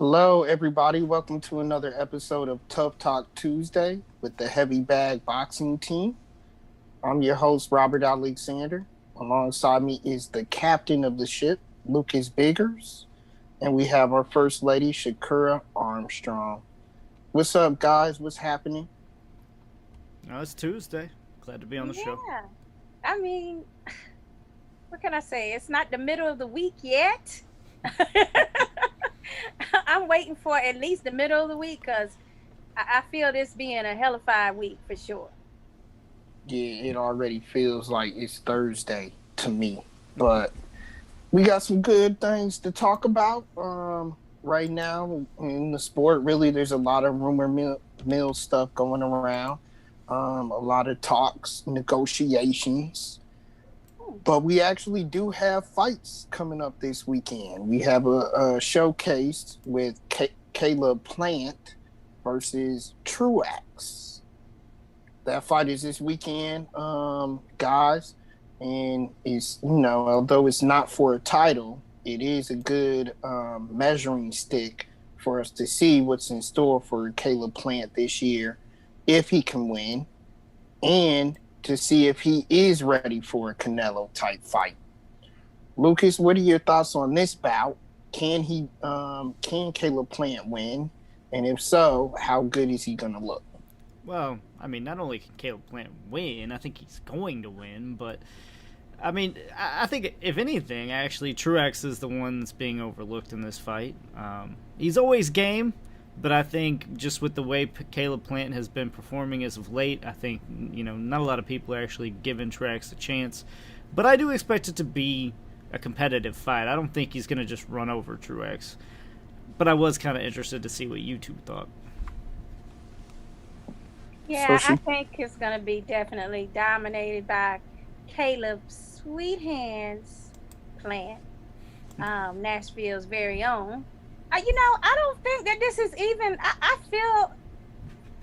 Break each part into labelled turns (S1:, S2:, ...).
S1: Hello, everybody. Welcome to another episode of Tough Talk Tuesday with the Heavy Bag Boxing Team. I'm your host, Robert Alexander. Alongside me is the captain of the ship, Lucas Biggers, and we have our first lady, Shakura Armstrong. What's up, guys? What's happening?
S2: No, it's Tuesday. Glad to be on the show.
S3: Yeah. I mean, what can I say? It's not the middle of the week yet. I'm waiting for at least the middle of the week because I feel this being a hellified week for sure.
S1: Yeah, it already feels like it's Thursday to me, but we got some good things to talk about right now in the sport. Really, there's a lot of mill stuff going around, a lot of talks, negotiations.
S3: Hmm.
S1: But we actually do have fights coming up this weekend. We have a showcase with Caleb Plant versus Truax. That fight is this weekend, guys, and although it's not for a title, it is a good measuring stick for us to see what's in store for Caleb Plant this year, if he can win, and to see if he is ready for a Canelo type fight. Lucas, what are your thoughts on this bout? Can Caleb Plant win? And if so, how good is he gonna look?
S2: Well, I mean, not only can Caleb Plant win, I think he's going to win, but I mean, I think if anything, actually, Truax is the one that's being overlooked in this fight. He's always game, but I think just with the way Caleb Plant has been performing as of late, I think, not a lot of people are actually giving Truax a chance. But I do expect it to be a competitive fight. I don't think he's going to just run over Truax. But I was kind of interested to see what you two thought.
S3: Yeah, I think it's going to be definitely dominated by Caleb's Sweet Hands Plant, Nashville's very own. I don't think that this is even. I feel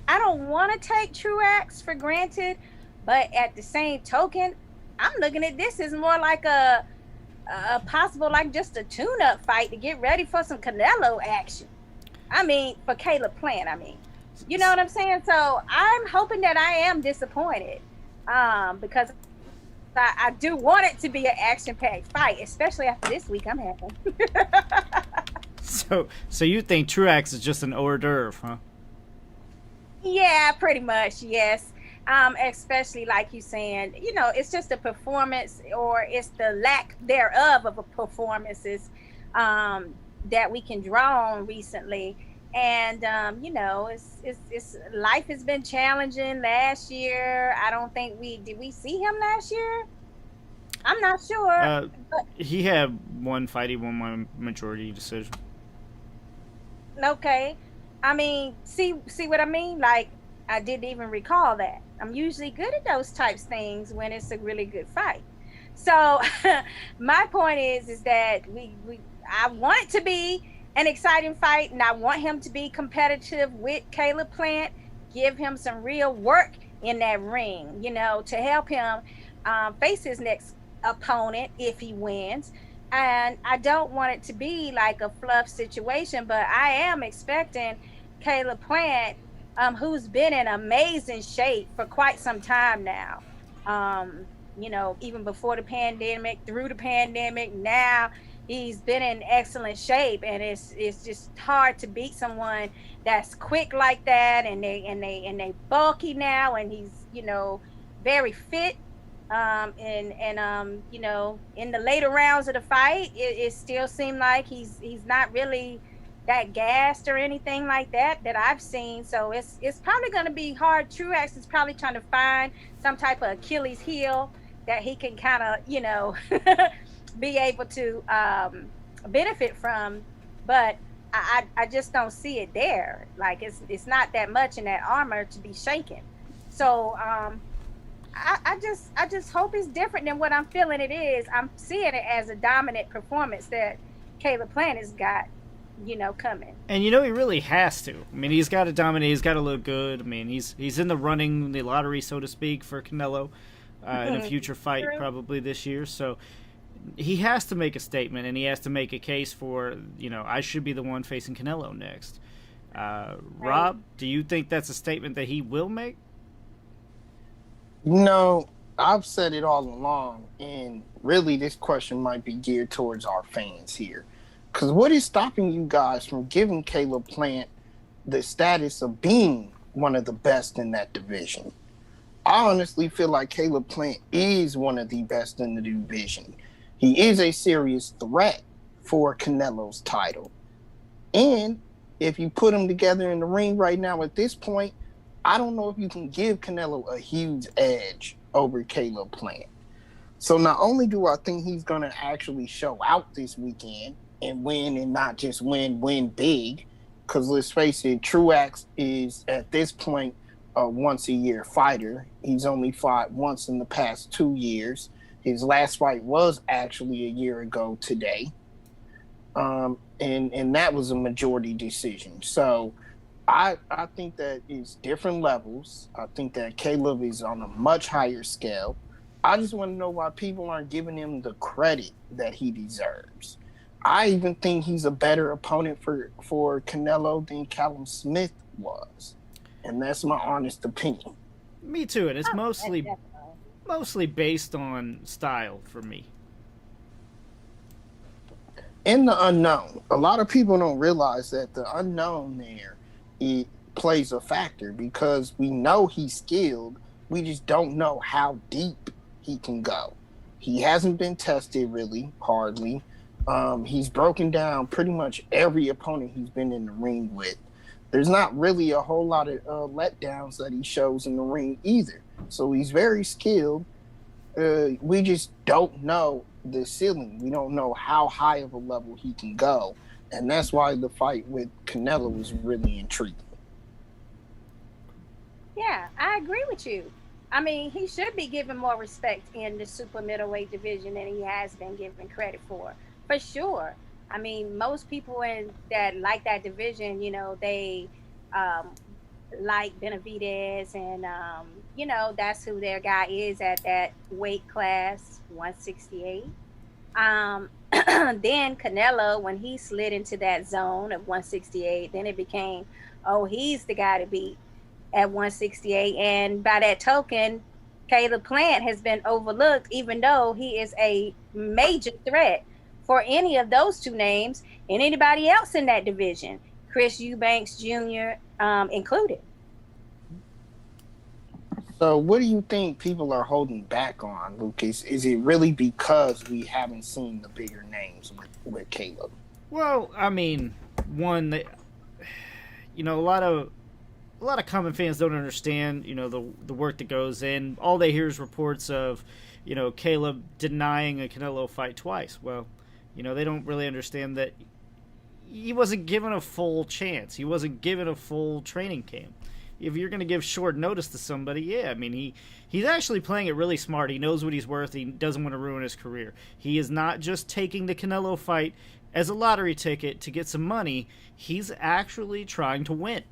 S3: I don't want to take Truax for granted, but at the same token, I'm looking at this as more like a possible, like just a tune-up fight to get ready for some Canelo action. I mean, for Caleb Plant. I mean, you know what I'm saying? So I'm hoping that I am disappointed, because I do want it to be an action-packed fight, especially after this week I'm having.
S2: So you think Truax is just an hors d'oeuvre, huh?
S3: Yeah, pretty much, yes. Especially like you saying, it's just a performance, or it's the lack thereof of a performances that we can draw on recently. And it's life has been challenging last year. I don't think did we see him last year? I'm not sure.
S2: He had one fight. He won my majority decision.
S3: Okay. I mean, see what I mean? Like, I didn't even recall that. I'm usually good at those types of things when it's a really good fight. So my point is that I want it to be an exciting fight, and I want him to be competitive with Caleb Plant, give him some real work in that ring, to help him face his next opponent if he wins. And I don't want it to be like a fluff situation, but I am expecting Caleb Plant, who's been in amazing shape for quite some time now. Even before the pandemic, through the pandemic, now he's been in excellent shape, and it's just hard to beat someone that's quick like that, and they bulky now, and he's very fit. In the later rounds of the fight, it still seemed like he's not really that gassed or anything like that I've seen. So it's probably going to be hard. Truax is probably trying to find some type of Achilles heel that he can kind of be able to benefit from, but I just don't see it there. Like it's not that much in that armor to be shaken. So I just hope it's different than what I'm feeling it is. I'm seeing it as a dominant performance that Caleb Plant has got, coming.
S2: And he really has to. I mean, he's got to dominate. He's got to look good. I mean, he's in the running, the lottery, so to speak, for Canelo in a future fight probably this year. So he has to make a statement, and he has to make a case for, I should be the one facing Canelo next. Rob, do you think that's a statement that he will make?
S1: I've said it all along, and really this question might be geared towards our fans here. Because what is stopping you guys from giving Caleb Plant the status of being one of the best in that division? I honestly feel like Caleb Plant is one of the best in the division. He is a serious threat for Canelo's title. And if you put them together in the ring right now at this point, I don't know if you can give Canelo a huge edge over Caleb Plant. So not only do I think he's going to actually show out this weekend and win, and not just win big, because let's face it, Truax is at this point a once-a-year fighter. He's only fought once in the past 2 years. His last fight was actually a year ago today. And that was a majority decision. So I think that it's different levels. I think that Caleb is on a much higher scale. I just want to know why people aren't giving him the credit that he deserves. I even think he's a better opponent for Canelo than Callum Smith was. And that's my honest opinion.
S2: Me too, and it's mostly based on style for me.
S1: And the unknown. A lot of people don't realize that the unknown there, it plays a factor, because we know he's skilled. We just don't know how deep he can go. He hasn't been tested really, hardly. He's broken down pretty much every opponent he's been in the ring with. There's not really a whole lot of letdowns that he shows in the ring either. So he's very skilled. We just don't know the ceiling. We don't know how high of a level he can go. And that's why the fight with Canelo was really intriguing.
S3: Yeah, I agree with you. I mean, he should be given more respect in the super middleweight division than he has been given credit for sure. I mean, most people that like that division, they like Benavidez, and that's who their guy is at that weight class, 168. Then Canelo, when he slid into that zone of 168, then it became, he's the guy to beat at 168. And by that token, Caleb Plant has been overlooked, even though he is a major threat for any of those two names and anybody else in that division, Chris Eubanks Jr. Included.
S1: So what do you think people are holding back on, Lucas? Is it really because we haven't seen the bigger names with Caleb?
S2: Well, I mean, one, a lot of common fans don't understand, the work that goes in. All they hear is reports of, Caleb denying a Canelo fight twice. Well, they don't really understand that he wasn't given a full chance. He wasn't given a full training camp. If you're going to give short notice to somebody, I mean, he's actually playing it really smart. He knows what he's worth. He doesn't want to ruin his career. He is not just taking the Canelo fight as a lottery ticket to get some money. He's actually trying to win.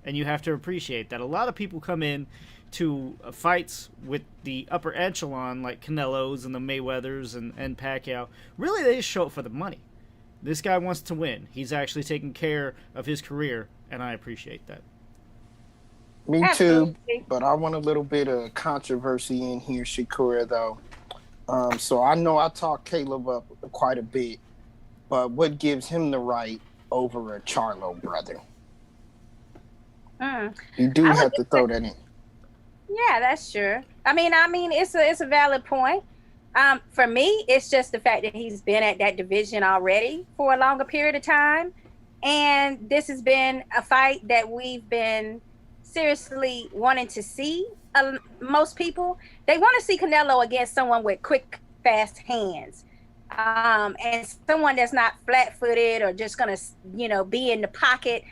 S2: And you have to appreciate that. A lot of people come in to fights with the upper echelon, like Canelo's and the Mayweathers and Pacquiao. Really, they just show up for the money. This guy wants to win. He's actually taking care of his career, and I appreciate that.
S1: Me too, but I want a little bit of controversy in here, Shakura, though. So I know I talk Caleb up quite a bit, but what gives him the right over a Charlo brother? You do have to throw that in.
S3: Yeah, that's sure. I mean, it's a valid point. For me, it's just the fact that he's been at that division already for a longer period of time, and this has been a fight that we've been seriously wanting to see. Most people, they want to see Canelo against someone with quick, fast hands, and someone that's not flat-footed or just gonna, be in the pocket,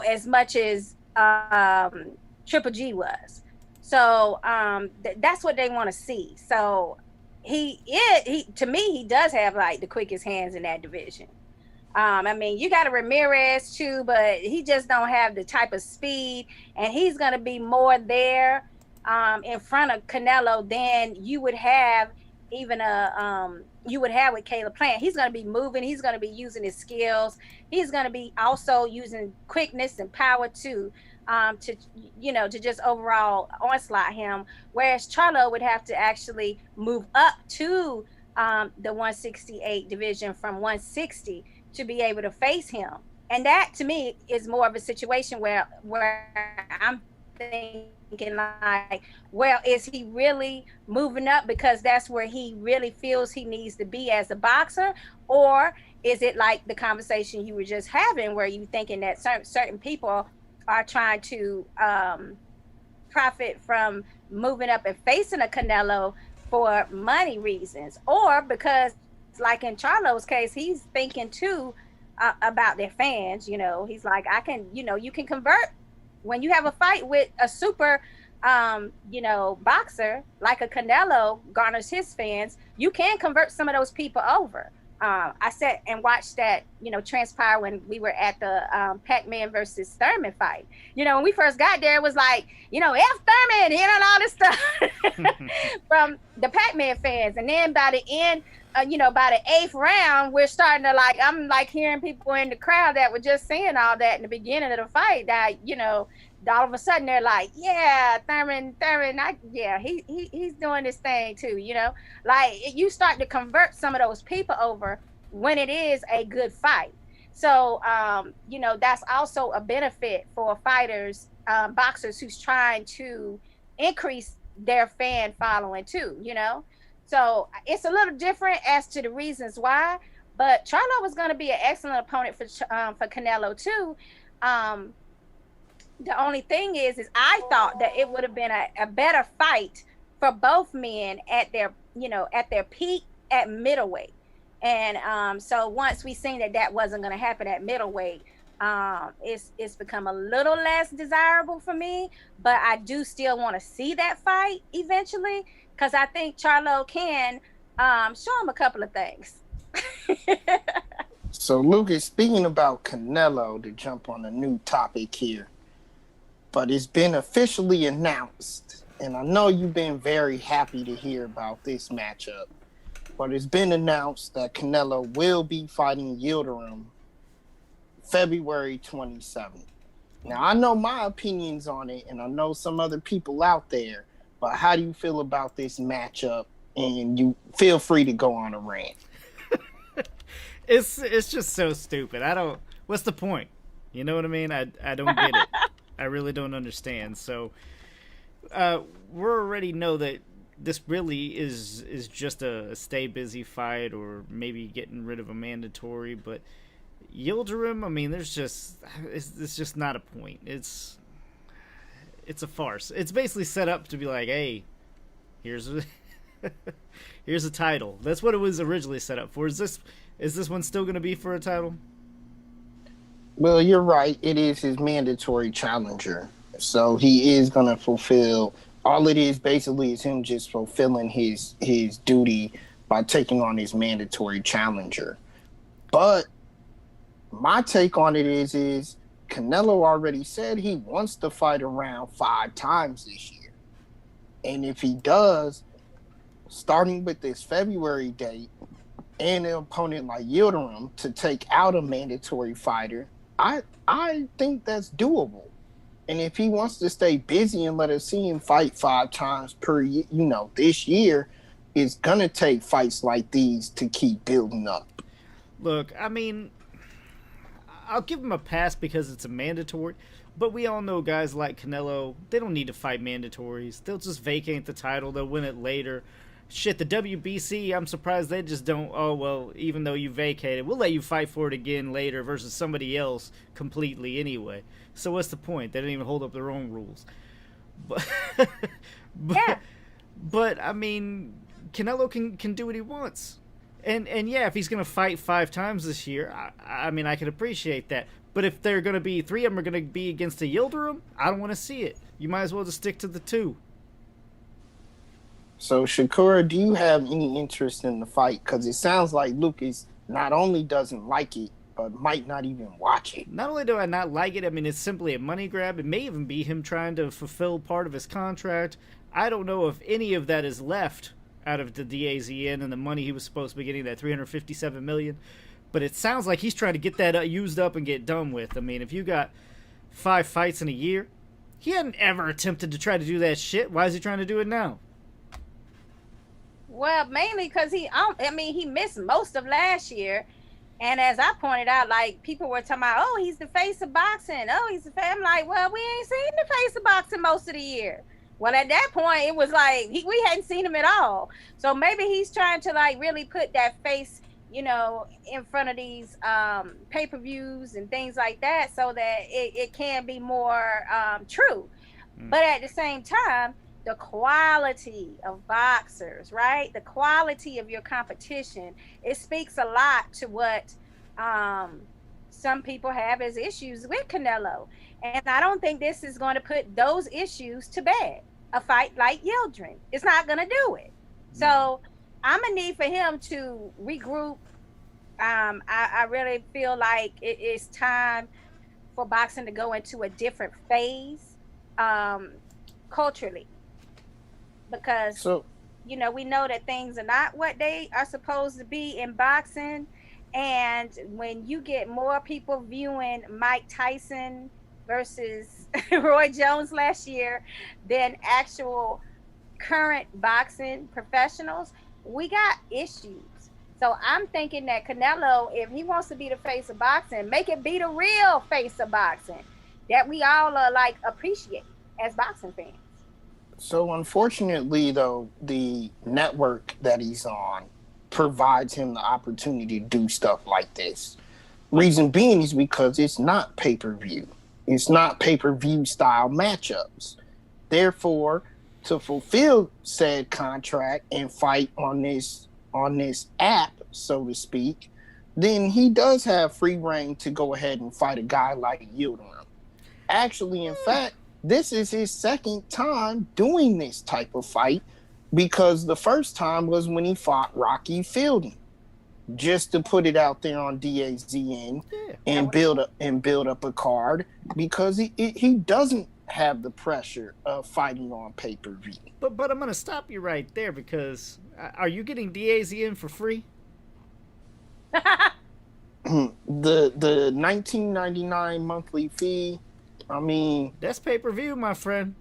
S3: as much as Triple G was. So that's what they want to see. So he to me, he does have like the quickest hands in that division. I mean, you got a Ramirez too, but he just don't have the type of speed, and he's going to be more there in front of Canelo than you would have even you would have with Caleb Plant. He's going to be moving. He's going to be using his skills. He's going to be also using quickness and power too, to to just overall onslaught him. Whereas Charlo would have to actually move up to the 168 division from 160 to be able to face him. And that to me is more of a situation where I'm thinking like, well, is he really moving up because that's where he really feels he needs to be as a boxer? Or is it like the conversation you were just having where you thinking that certain people are trying to profit from moving up and facing a Canelo for money reasons? Or because, like in Charlo's case, he's thinking too about their fans. He's like, I can, you can convert when you have a fight with a super boxer like a Canelo garners his fans. You can convert some of those people over. I sat and watched that transpire when we were at the Pac-Man versus Thurman fight. When we first got there, it was like, F Thurman and all this stuff from the Pac-Man fans. And then by the end, by the 8th round, we're starting to I'm hearing people in the crowd that were just saying all that in the beginning of the fight that, all of a sudden they're like, yeah, Thurman, he's doing this thing too, you start to convert some of those people over when it is a good fight. So, that's also a benefit for fighters, boxers who's trying to increase their fan following too, So it's a little different as to the reasons why, but Charlo was going to be an excellent opponent for Canelo too. The only thing is I thought that it would have been a better fight for both men at their peak at middleweight. And so once we seen that wasn't going to happen at middleweight, it's become a little less desirable for me, but I do still want to see that fight eventually, because I think Charlo can show him a couple of things.
S1: So, Lucas, speaking about Canelo, to jump on a new topic here, but it's been officially announced, and I know you've been very happy to hear about this matchup, but it's been announced that Canelo will be fighting Yildirim February 27th. Now, I know my opinions on it, and I know some other people out there, but how do you feel about this matchup? And you feel free to go on a rant.
S2: It's just so stupid. What's the point? You know what I mean? I don't get it. I really don't understand. So we already know that this really is just a stay busy fight, or maybe getting rid of a mandatory. But Yildirim, I mean, it's just not a point. It's a farce. It's basically set up to be like, hey, here's a title. That's what it was originally set up for. Is this one still going to be for a title?
S1: Well, you're right. It is his mandatory challenger. So he is going to fulfill. All it is basically is him just fulfilling his duty by taking on his mandatory challenger. But my take on it is Canelo already said he wants to fight around 5 times this year. And if he does, starting with this February date and an opponent like Yildirim to take out a mandatory fighter, I think that's doable. And if he wants to stay busy and let us see him fight 5 times per year, this year, it's going to take fights like these to keep building up.
S2: Look, I mean, I'll give him a pass because it's a mandatory, but we all know guys like Canelo, they don't need to fight mandatories. They'll just vacate the title. They'll win it later. Shit, the WBC, I'm surprised they just don't, oh, well, even though you vacated, we'll let you fight for it again later versus somebody else completely anyway. So what's the point? They didn't even hold up their own rules. But I mean, Canelo can do what he wants. And yeah, if he's going to fight 5 times this year, I mean, I can appreciate that. But if they're going to be, 3 of them are going to be against a Yildirim, I don't want to see it. You might as well just stick to the 2.
S1: So, Shakura, do you have any interest in the fight? Because it sounds like Lucas not only doesn't like it, but might not even watch it.
S2: Not only do I not like it, I mean, it's simply a money grab. It may even be him trying to fulfill part of his contract. I don't know if any of that is left out of the DAZN and the money he was supposed to be getting, that $357 million. But it sounds like he's trying to get that used up and get done with. I mean, if you got 5 fights in a year, he hadn't ever attempted to try to do that shit. Why is he trying to do it now?
S3: Well, mainly because he missed most of last year. And as I pointed out, like, people were talking about, oh, he's the face of boxing. Oh, he's the face. I'm like, well, we ain't seen the face of boxing most of the year. Well, at that point, it was like we hadn't seen him at all. So maybe he's trying to, like, really put that face, you know, in front of these pay-per-views and things like that, so that it can be more true. But at the same time, the quality of boxers, right? The quality of your competition, it speaks a lot to what some people have as issues with Canelo. And I don't think this is going to put those issues to bed. A fight like Yildirim, it's not going to do it. So I'm going to need for him to regroup. I really feel like it is time for boxing to go into a different phase culturally. Because, you know, we know that things are not what they are supposed to be in boxing. And when you get more people viewing Mike Tyson versus Roy Jones last year than actual current boxing professionals, we got issues. So I'm thinking that Canelo, if he wants to be the face of boxing, make it be the real face of boxing that we all like appreciate as boxing fans.
S1: So unfortunately, though, the network that he's on provides him the opportunity to do stuff like this. Reason being is because it's not pay-per-view. It's not pay-per-view style matchups. Therefore, to fulfill said contract and fight on this app, so to speak, then he does have free reign to go ahead and fight a guy like Yildirim. Actually, in fact, this is his second time doing this type of fight, because the first time was when he fought Rocky Fielding, just to put it out there on DAZN and build up a card, because he doesn't have the pressure of fighting on pay-per-view.
S2: But I'm gonna stop you right there, because are you getting DAZN for free?
S1: The $19.99 monthly fee. I mean,
S2: that's pay-per-view, my friend.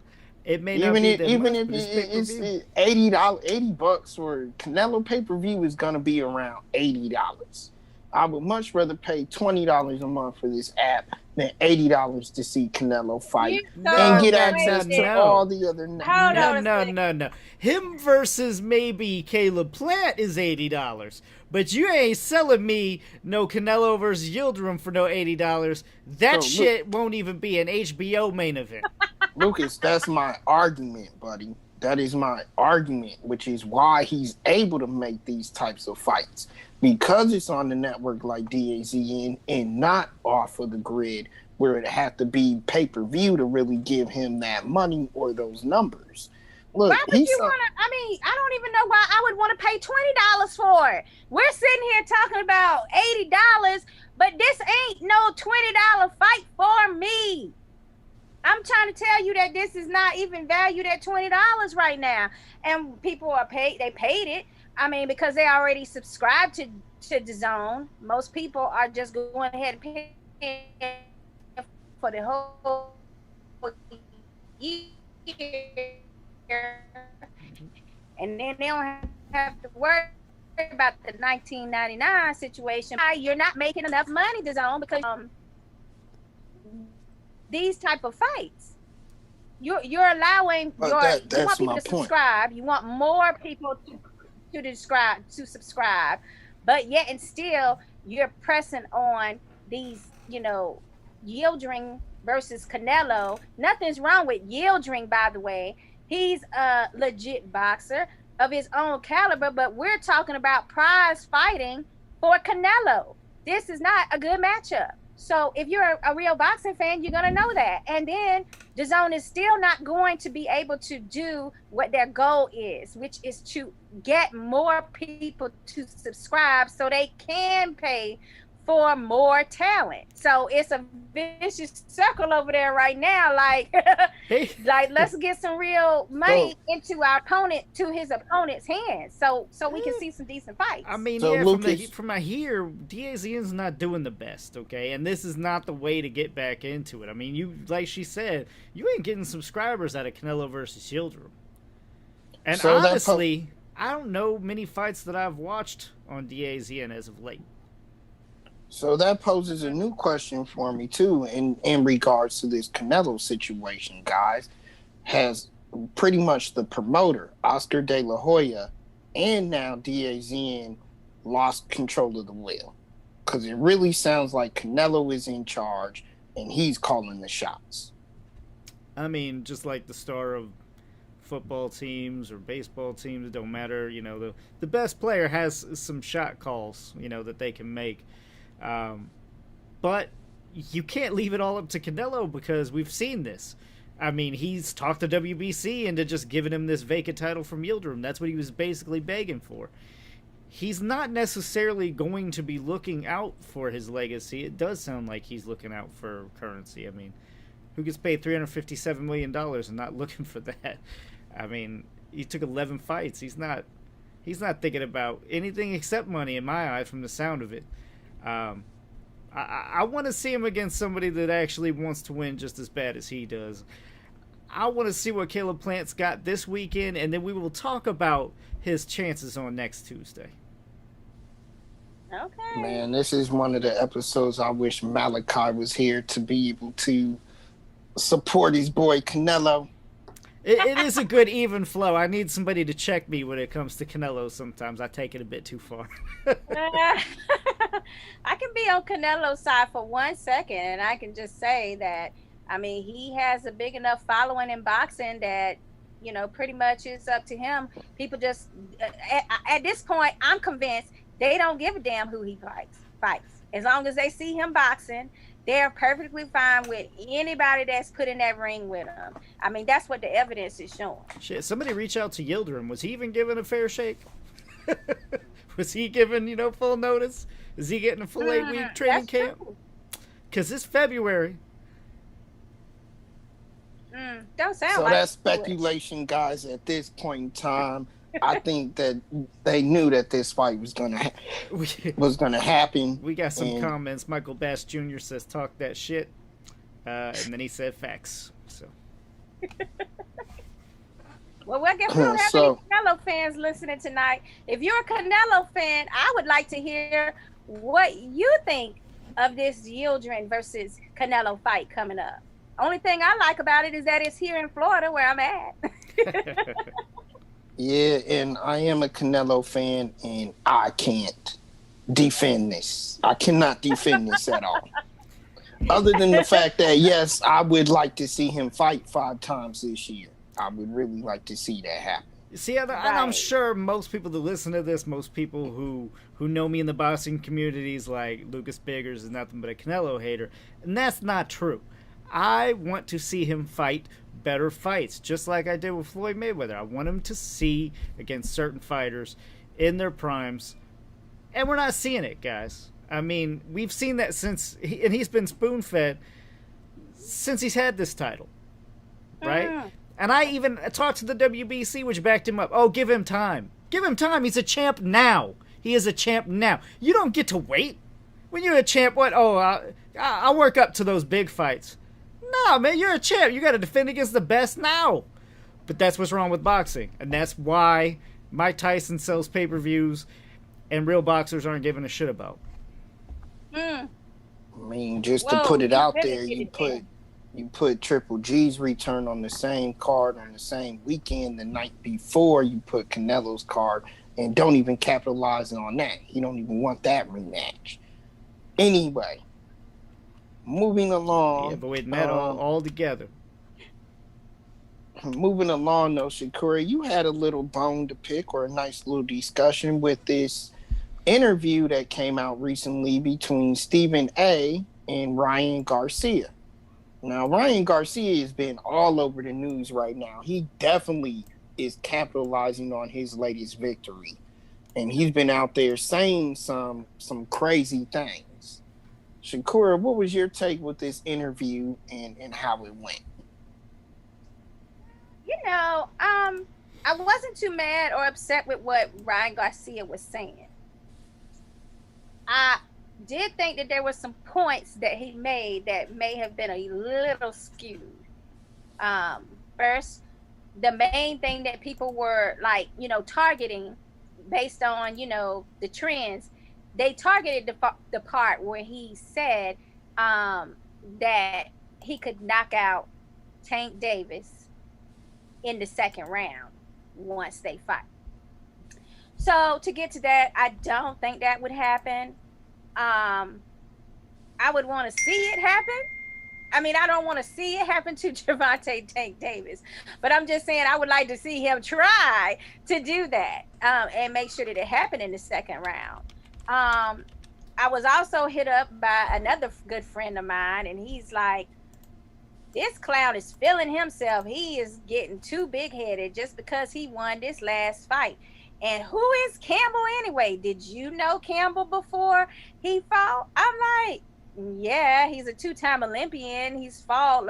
S2: It may
S1: not
S2: be
S1: even if it's $80 for Canelo pay-per-view is gonna be around $80. I would much rather pay $20 a month for this app than $80 to see Canelo fight and get access to all the other.
S2: No. Him versus maybe Caleb Plant is $80, but you ain't selling me no Canelo versus Yildirim for no $80. That shit won't even be an HBO main event.
S1: Lucas, that's my argument, buddy. That is my argument, which is why he's able to make these types of fights. Because it's on the network like DAZN and not off of the grid where it had to be pay-per-view to really give him that money or those numbers. Look,
S3: why would you want to? I mean, I don't even know why I would want to pay $20 for it. We're sitting here talking about $80, but this ain't no $20 fight for me. I'm trying to tell you that this is not even valued at $20 right now. And people are paid, they paid it. I mean, because they already subscribed to DAZN. Most people are just going ahead and paying for the whole year. And then they don't have to worry about the $19.99 situation. You're not making enough money, DAZN, because these type of fights, you're allowing you want people to subscribe. You want more people to subscribe, but yet and still you're pressing on these, you know, Yildirim versus Canelo. Nothing's wrong with Yildirim, by the way. He's a legit boxer of his own caliber, but we're talking about prize fighting for Canelo. This is not a good matchup. So if you're a real boxing fan, you're going to know that. And then DAZN is still not going to be able to do what their goal is, which is to get more people to subscribe so they can pay for more talent. So it's a vicious circle over there right now. Like, like let's get some real money into our opponent, to his opponent's hands, so we can see some decent fights.
S2: I mean,
S1: so
S2: yeah,
S1: Lucas,
S2: from I hear, Diazian's not doing the best, okay, and this is not the way to get back into it. I mean, you, like she said, you ain't getting subscribers out of Canelo versus Yildirim, and so honestly, I don't know many fights that I've watched on Diazian as of late.
S1: So that poses a new question for me too, in regards to this Canelo situation, guys. Has pretty much the promoter, Oscar De La Hoya, and now Diazian lost control of the wheel? Because it really sounds like Canelo is in charge and he's calling the shots.
S2: I mean, just like the star of football teams or baseball teams, it don't matter. You know, the best player has some shot calls, you know, that they can make. But you can't leave it all up to Canelo, because we've seen this. I mean, he's talked the WBC into just giving him this vacant title from Yildirim. That's what he was basically begging for. He's not necessarily going to be looking out for his legacy. It does sound like he's looking out for currency. I mean, who gets paid $357 million and not looking for that? I mean, he took 11 fights. He's not thinking about anything except money, in my eyes, from the sound of it. I want to see him against somebody that actually wants to win just as bad as he does. I want to see what Caleb Plant's got this weekend, and then we will talk about his chances on next Tuesday.
S3: Okay.
S1: Man, this is one of the episodes I wish Malachi was here to be able to support his boy Canelo.
S2: It is a good even flow. I need somebody to check me when it comes to Canelo sometimes. I take it a bit too far.
S3: I can be on Canelo's side for 1 second, and I can just say that, I mean, he has a big enough following in boxing that, you know, pretty much it's up to him. People just, at this point, I'm convinced they don't give a damn who he fights. As long as they see him boxing, they're perfectly fine with anybody that's put in that ring with him. I mean, that's what the evidence is showing.
S2: Shit, somebody reach out to Yildirim. Was he even given a fair shake? Was he given, you know, full notice? Is he getting a full 8-week training camp? Because it's February.
S3: Don't sound
S1: so
S3: like
S1: that's speculation, guys. At this point in time, I think that they knew that this fight was gonna happen.
S2: We got some comments. Michael Bass Jr. says, "Talk that shit," and then he said, "Facts." So,
S3: well, I guess we don't have any Canelo fans listening tonight. If you're a Canelo fan, I would like to hear what you think of this Yildirim versus Canelo fight coming up. Only thing I like about it is that it's here in Florida, where I'm at.
S1: Yeah, and I am a Canelo fan, and I can't defend this. I cannot defend this at all. Other than the fact that, yes, I would like to see him fight 5 times this year. I would really like to see that happen.
S2: See, and I'm sure most people that listen to this, most people who know me in the boxing communities, like Lucas Biggers is nothing but a Canelo hater, and that's not true. I want to see him fight better fights, just like I did with Floyd Mayweather. I want him to see against certain fighters in their primes, and we're not seeing it, guys. I mean, we've seen that and he's been spoon-fed since he's had this title, right? And I even talked to the WBC, which backed him up. Oh, give him time. Give him time. He's a champ now. He is a champ now. You don't get to wait. When you're a champ, what? Oh, I'll work up to those big fights. No, man, you're a champ. You got to defend against the best now. But that's what's wrong with boxing. And that's why Mike Tyson sells pay-per-views and real boxers aren't giving a shit about.
S1: I mean, just to put it out there, you put Triple G's return on the same card on the same weekend the night before you put Canelo's card, and don't even capitalize on that. You don't even want that rematch. Anyway, moving along.
S2: Yeah, but waiting that all together.
S1: Moving along, though, Shakura, you had a little bone to pick or a nice little discussion with this interview that came out recently between Stephen A. and Ryan Garcia. Now, Ryan Garcia has been all over the news right now. He definitely is capitalizing on his latest victory. And he's been out there saying some crazy things. Shakura, what was your take with this interview and how it went?
S3: I wasn't too mad or upset with what Ryan Garcia was saying. I did think that there were some points that he made that may have been a little skewed. First, the main thing that people were targeting based on, the trends, they targeted the part where he said that he could knock out Tank Davis in the second round once they fight. So to get to that, I don't think that would happen. I would want to see it happen. I mean, I don't want to see it happen to Gervonta Tank Davis, but I'm just saying I would like to see him try to do that and make sure that it happened in the second round. I was also hit up by another good friend of mine, and he's like, this clown is feeling himself. He is getting too big-headed just because he won this last fight. And who is Campbell anyway? Did you know Campbell before he fought? I'm like, yeah, he's a two-time Olympian. He's fought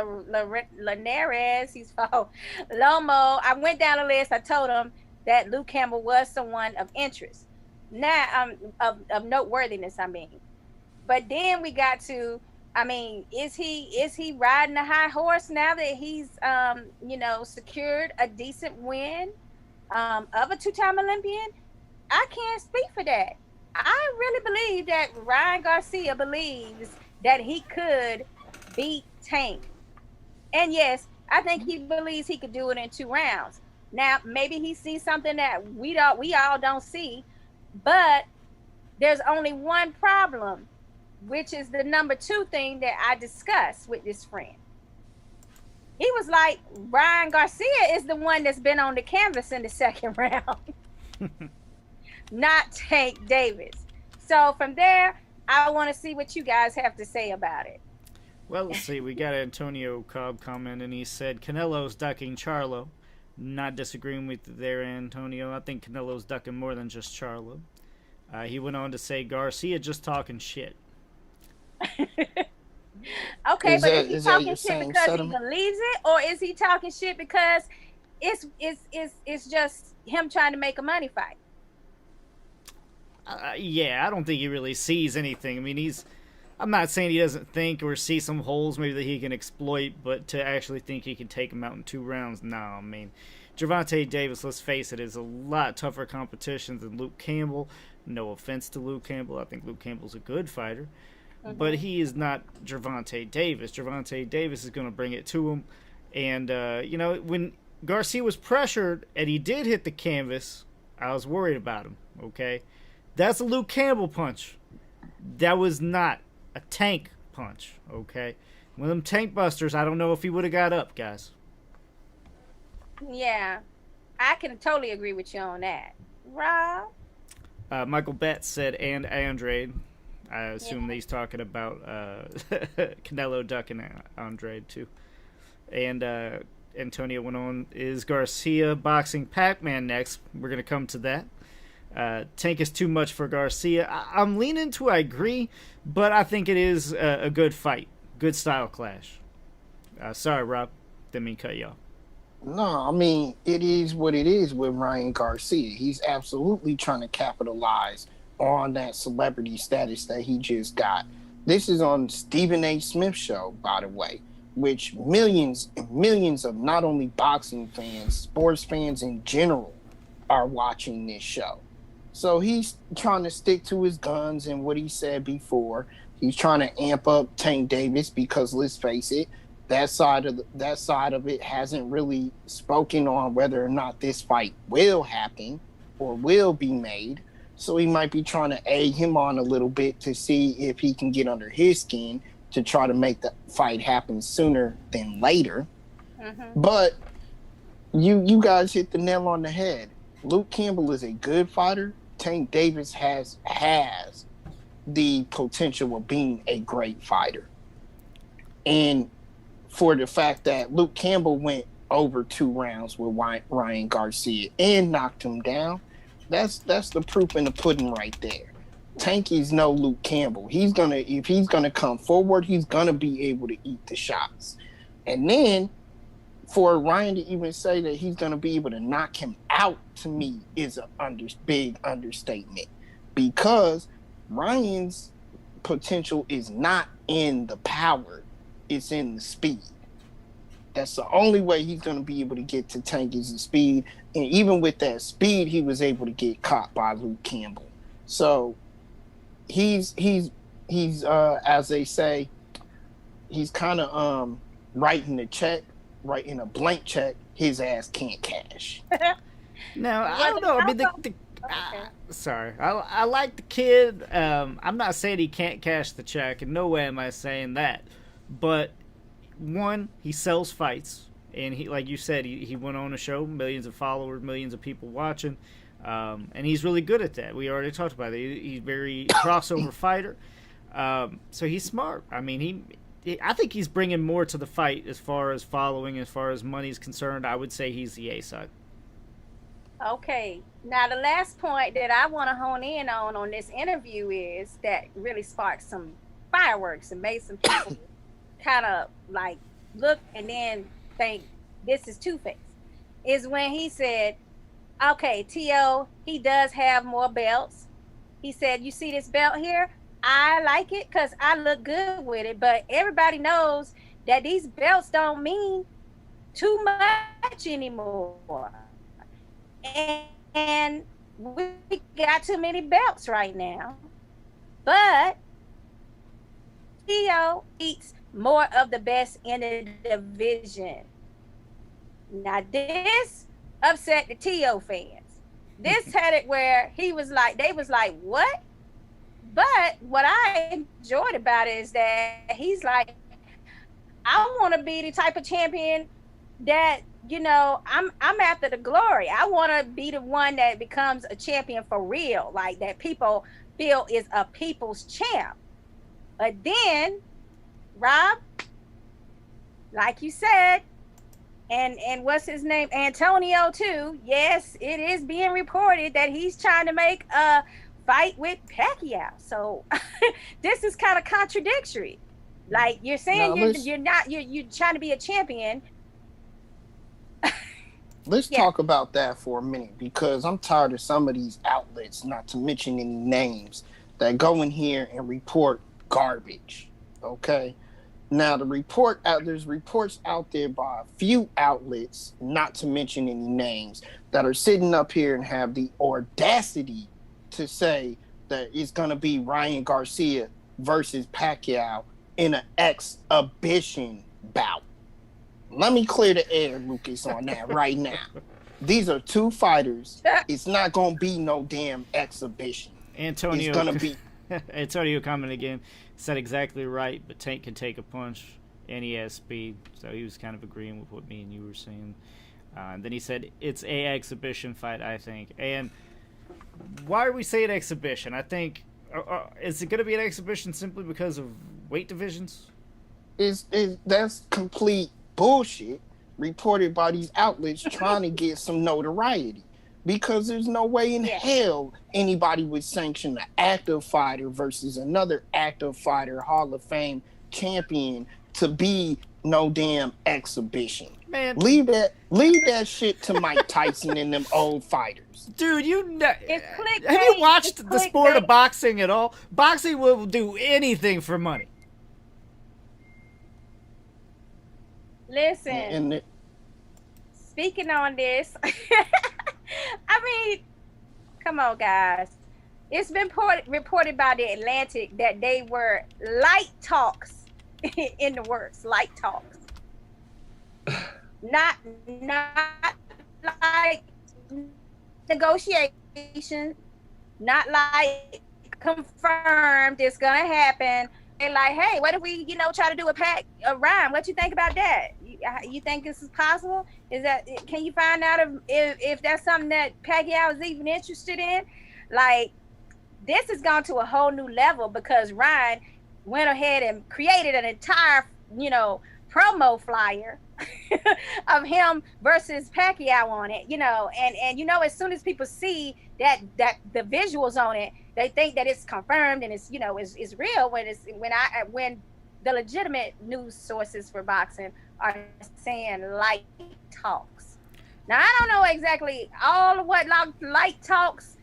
S3: Linares. He's fought Lomo. I went down the list. I told him that Luke Campbell was someone of interest. Now, of noteworthiness, I mean. But then we got to, I mean, is he riding a high horse now that he's, secured a decent win of a two-time Olympian? I can't speak for that. I really believe that Ryan Garcia believes that he could beat Tank. And yes, I think he believes he could do it in 2 rounds. Now, maybe he sees something that we all don't see, but there's only one problem, which is the number 2 thing that I discussed with this friend. He was like, Ryan Garcia is the one that's been on the canvas in the second round, not Tank Davis. So from there, I want to see what you guys have to say about it.
S2: Well, let's see. We got Antonio Cobb comment, and he said, Canelo's ducking Charlo. Not disagreeing with you there, Antonio. I think Canelo's ducking more than just Charlo. He went on to say, Garcia just talking shit.
S3: Okay, but is he talking shit because he believes it, or is he talking shit because it's just him trying to make a money fight?
S2: Yeah, I don't think he really sees anything. I mean, I'm not saying he doesn't think or see some holes maybe that he can exploit, but to actually think he can take him out in 2 rounds, no. I mean, Gervonta Davis, let's face it, is a lot tougher competition than Luke Campbell. No offense to Luke Campbell. I think Luke Campbell's a good fighter. Mm-hmm. But he is not Gervonta Davis. Gervonta Davis is going to bring it to him. And, when Garcia was pressured and he did hit the canvas, I was worried about him, okay? That's a Luke Campbell punch. That was not a Tank punch, okay? One of them Tank busters, I don't know if he would have got up, guys.
S3: Yeah, I can totally agree with you on that. Rob?
S2: Michael Betts said, and Andrade. I assume that he's talking about Canelo ducking Andrade, too. And Antonio went on, is Garcia boxing Pac-Man next? We're going to come to that. Tank is too much for Garcia. I'm leaning to I agree, but I think it is a good fight. Good style clash. Sorry, Rob. Didn't mean to cut you off.
S1: No, I mean, it is what it is with Ryan Garcia. He's absolutely trying to capitalize on that celebrity status that he just got. This is on Stephen A. Smith's show, by the way, which millions and millions of not only boxing fans, sports fans in general are watching this show. So he's trying to stick to his guns and what he said before. He's trying to amp up Tank Davis because, let's face it, that side of it hasn't really spoken on whether or not this fight will happen or will be made. So he might be trying to egg him on a little bit to see if he can get under his skin to try to make the fight happen sooner than later. Mm-hmm. But you guys hit the nail on the head. Luke Campbell is a good fighter. Tank Davis has the potential of being a great fighter. And for the fact that Luke Campbell went over 2 rounds with Ryan Garcia and knocked him down, that's the proof in the pudding right there. Tank is no Luke Campbell. If he's gonna come forward, he's gonna be able to eat the shots. And then for Ryan to even say that he's gonna be able to knock him out, to me, is a big understatement, because Ryan's potential is not in the power, it's in the speed. That's the only way he's going to be able to get to Tank is the speed. And even with that speed, he was able to get caught by Luke Campbell. So he's as they say, he's kind of writing a blank check his ass can't cash.
S2: No, I don't know. I mean, sorry. I like the kid. I'm not saying he can't cash the check. In no way am I saying that. But one, he sells fights, and he, like you said, he went on a show, millions of followers, millions of people watching, and he's really good at that. We already talked about it. He's very crossover fighter, so he's smart. I mean, I think he's bringing more to the fight as far as following, as far as money is concerned. I would say he's the A side.
S3: Okay, now the last point that I want to hone in on this interview is that really sparked some fireworks and made some people kind of like look and then think this is Two-Face, is when he said, okay, T.O., he does have more belts. He said, you see this belt here? I like it because I look good with it, but everybody knows that these belts don't mean too much anymore. And we got too many belts right now. But T.O. eats more of the best in the division. Now this upset the T.O. fans. This had it where they was like, what? But what I enjoyed about it is that he's like, I want to be the type of champion that, I'm after the glory. I want to be the one that becomes a champion for real, like that people feel is a people's champ. But then, Rob, like you said, and what's his name? Antonio too. Yes, it is being reported that he's trying to make a fight with Pacquiao. So this is kind of contradictory. Like you're saying you're trying to be a champion.
S1: Let's talk about that for a minute, because I'm tired of some of these outlets, not to mention any names, that go in here and report garbage. Okay? Now, there's reports out there by a few outlets, not to mention any names, that are sitting up here and have the audacity to say that it's going to be Ryan Garcia versus Pacquiao in an exhibition bout. Let me clear the air, Lucas, on that right now. These are two fighters. It's not going to be no damn exhibition.
S2: Antonio,
S1: it's going to be...
S2: Antonio commented again, said exactly right, but Tank can take a punch, and he has speed. So he was kind of agreeing with what me and you were saying. And then he said, it's a exhibition fight, I think. And why are we saying exhibition? I think, is it going to be an exhibition simply because of weight divisions?
S1: That's complete bullshit reported by these outlets trying to get some notoriety, because there's no way in hell anybody would sanction an active fighter versus another active fighter, Hall of Fame champion, to be no damn exhibition.
S2: Man,
S1: leave that shit to Mike Tyson and them old fighters.
S2: Dude, have you watched the sport of boxing at all? Boxing will do anything for money.
S3: Listen, speaking on this, I mean, come on, guys. It's been reported by the Atlantic that they were light talks in the works. Light talks, not like negotiation, not like confirmed it's gonna happen. And like, hey, what if we, try to do a rhyme? What you think about that? You think this is possible? Can you find out if that's something that Pacquiao is even interested in? Like, this has gone to a whole new level because Ryan went ahead and created an entire, promo flyer of him versus Pacquiao on it, and as soon as people see that the visuals on it, they think that it's confirmed and it's is real when the legitimate news sources for boxing are saying light talks. Now I don't know exactly all of what light talks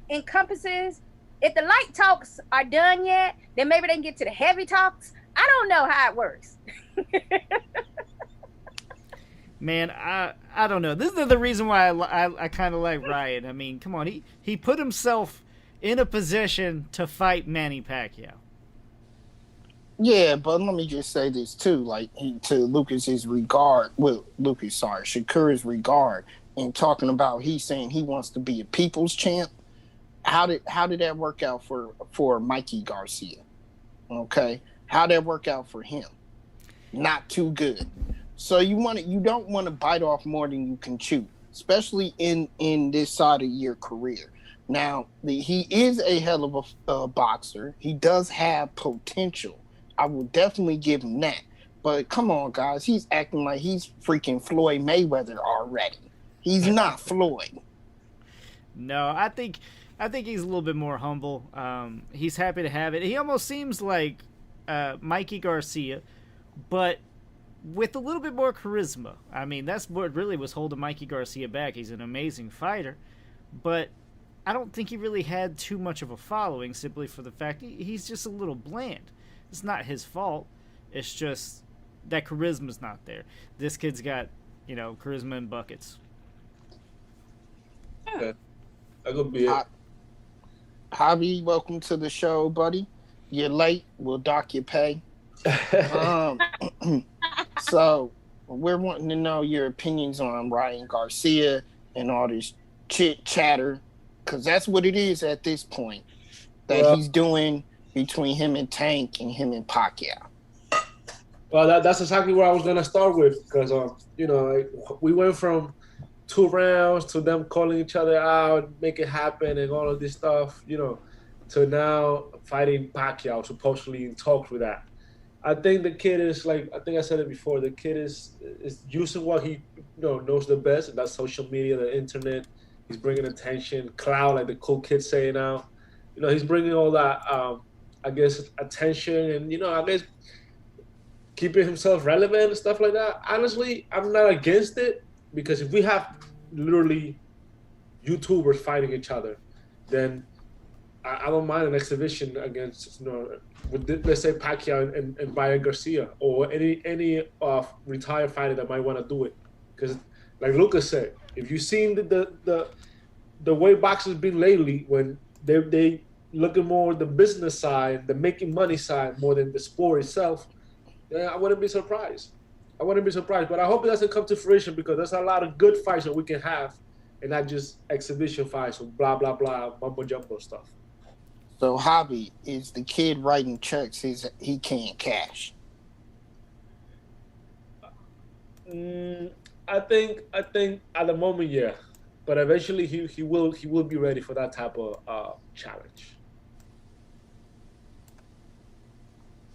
S3: encompasses. If the light talks are done yet, then maybe they can get to the heavy talks. I don't know how it works.
S2: Man, I don't know. This is the reason why I kind of like Ryan. I mean, come on, he put himself in a position to fight Manny Pacquiao.
S1: Yeah, but let me just say this too, like to Lucas's regard, Shakur's regard, in talking about he's saying he wants to be a people's champ. How did that work out for Mikey Garcia? Okay, how did that work out for him? Not too good. So you don't want to bite off more than you can chew, especially in this side of your career. Now he is a hell of a boxer. He does have potential. I will definitely give him that. But come on, guys, he's acting like he's freaking Floyd Mayweather already. He's not Floyd.
S2: No, I think he's a little bit more humble. He's happy to have it. He almost seems like Mikey Garcia, but with a little bit more charisma. I mean, that's what really was holding Mikey Garcia back. He's an amazing fighter, but I don't think he really had too much of a following simply for the fact he's just a little bland. It's not his fault. It's just that charisma's not there. This kid's got, charisma in buckets.
S4: Yeah, that could be it.
S1: Javi, welcome to the show, buddy. You're late. We'll dock your pay. So we're wanting to know your opinions on Ryan Garcia and all this chit chatter, because that's what it is at this point that he's doing between him and Tank and him and Pacquiao.
S4: Well, that's exactly where I was gonna start with, because we went from 2 rounds to them calling each other out, make it happen, and all of this stuff, to now fighting Pacquiao, supposedly in talks with that. I think the kid is I think I said it before. The kid is using what he knows the best, and that's social media, the internet. He's bringing attention, clout, like the cool kids say now. He's bringing all that. I guess attention and I guess keeping himself relevant and stuff like that. Honestly, I'm not against it, because if we have literally YouTubers fighting each other, then I don't mind an exhibition against with, let's say, Pacquiao and Ryan Garcia, or any retired fighter that might want to do it. Because like Lucas said, if you've seen the way boxers been lately, when they looking more the business side, the making money side more than the sport itself, then I wouldn't be surprised. But I hope it doesn't come to fruition, because there's a lot of good fights that we can have, and not just exhibition fights or blah, blah, blah, mumbo jumbo stuff.
S1: So, Hobby, is the kid writing checks he can't cash?
S4: I think at the moment, yeah. But eventually he will be ready for that type of challenge.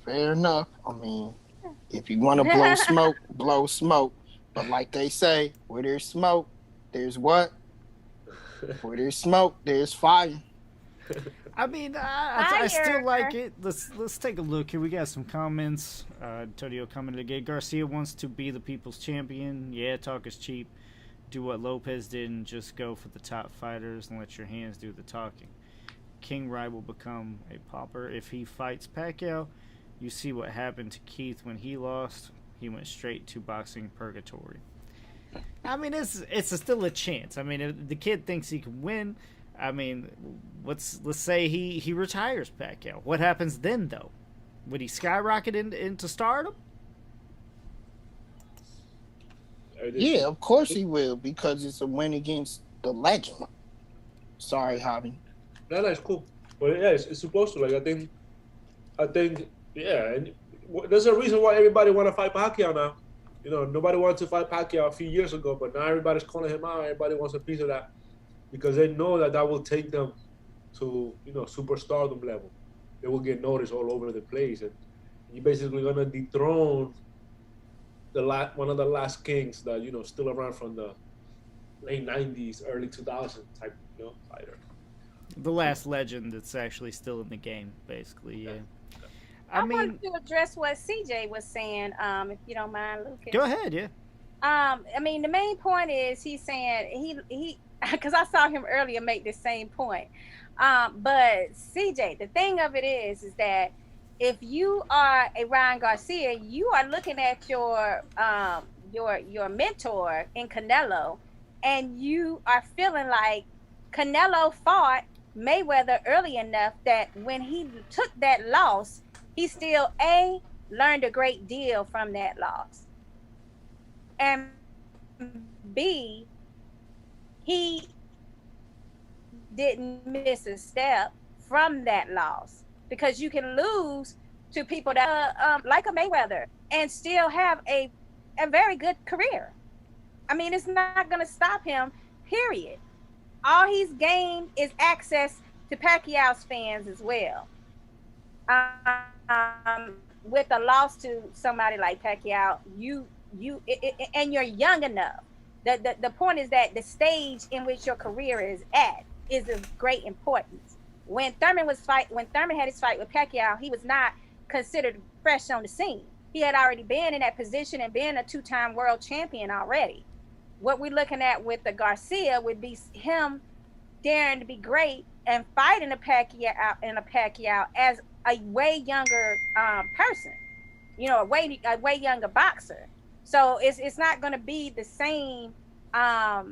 S1: Fair enough. I mean, if you want to blow smoke, blow smoke. But like they say, where there's smoke, there's what? Where there's smoke, there's fire.
S2: I mean, I still like it. Let's take a look here. We got some comments. Antonio commented again. Garcia wants to be the people's champion. Yeah, talk is cheap. Do what Lopez did and just go for the top fighters and let your hands do the talking. King Rai will become a pauper if he fights Pacquiao. You see what happened to Keith when he lost. He went straight to boxing purgatory. I mean, it's still a chance. I mean, if the kid thinks he can win, I mean, let's say he retires Pacquiao. What happens then, though? Would he skyrocket into stardom?
S1: Yeah, of course he will, because it's a win against the legend. Sorry, Javi.
S4: No, it's cool. But yeah, it's supposed to. I think, yeah. And there's a reason why everybody want to fight Pacquiao now. Nobody wanted to fight Pacquiao a few years ago, but now everybody's calling him out. Everybody wants a piece of that, because they know that will take them to superstardom level. They will get noticed all over the place, and you're basically gonna dethrone one of the last kings that still around from the late '90s, early 2000s type fighter.
S2: the last legend that's actually still in the game, basically. Yeah.
S3: I wanted to address what CJ was saying, if you don't mind, Lucas.
S2: Go ahead, yeah.
S3: I mean, the main point is he's saying he because I saw him earlier make the same point. But CJ, the thing of it is that if you are a Ryan Garcia, you are looking at your mentor in Canelo, and you are feeling like Canelo fought Mayweather early enough that when he took that loss, he still learned a great deal from that loss, and B, he didn't miss a step from that loss, because you can lose to people that like a Mayweather and still have a very good career. I mean, it's not going to stop him, period. All he's gained is access to Pacquiao's fans as well. With a loss to somebody like Pacquiao, and you're young enough. The point is that the stage in which your career is at is of great importance. When Thurman had his fight with Pacquiao, he was not considered fresh on the scene. He had already been in that position and been a 2-time world champion already. What we're looking at with the Garcia would be him daring to be great and fighting a Pacquiao as a way younger person, a way younger boxer. So it's not going to be the same. I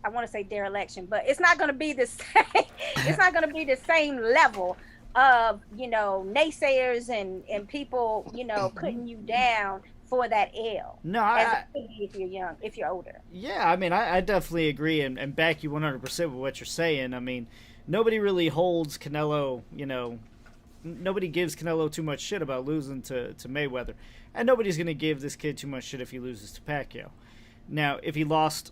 S3: want to say dereliction, but it's not going to be the same. It's not going to be the same level of naysayers and people putting you down for that L.
S2: No,
S3: if you're young, if you're older.
S2: Yeah, I mean, I definitely agree and back you 100% with what you're saying. I mean, nobody really holds Canelo, nobody gives Canelo too much shit about losing to Mayweather. And nobody's going to give this kid too much shit if he loses to Pacquiao. Now, if he lost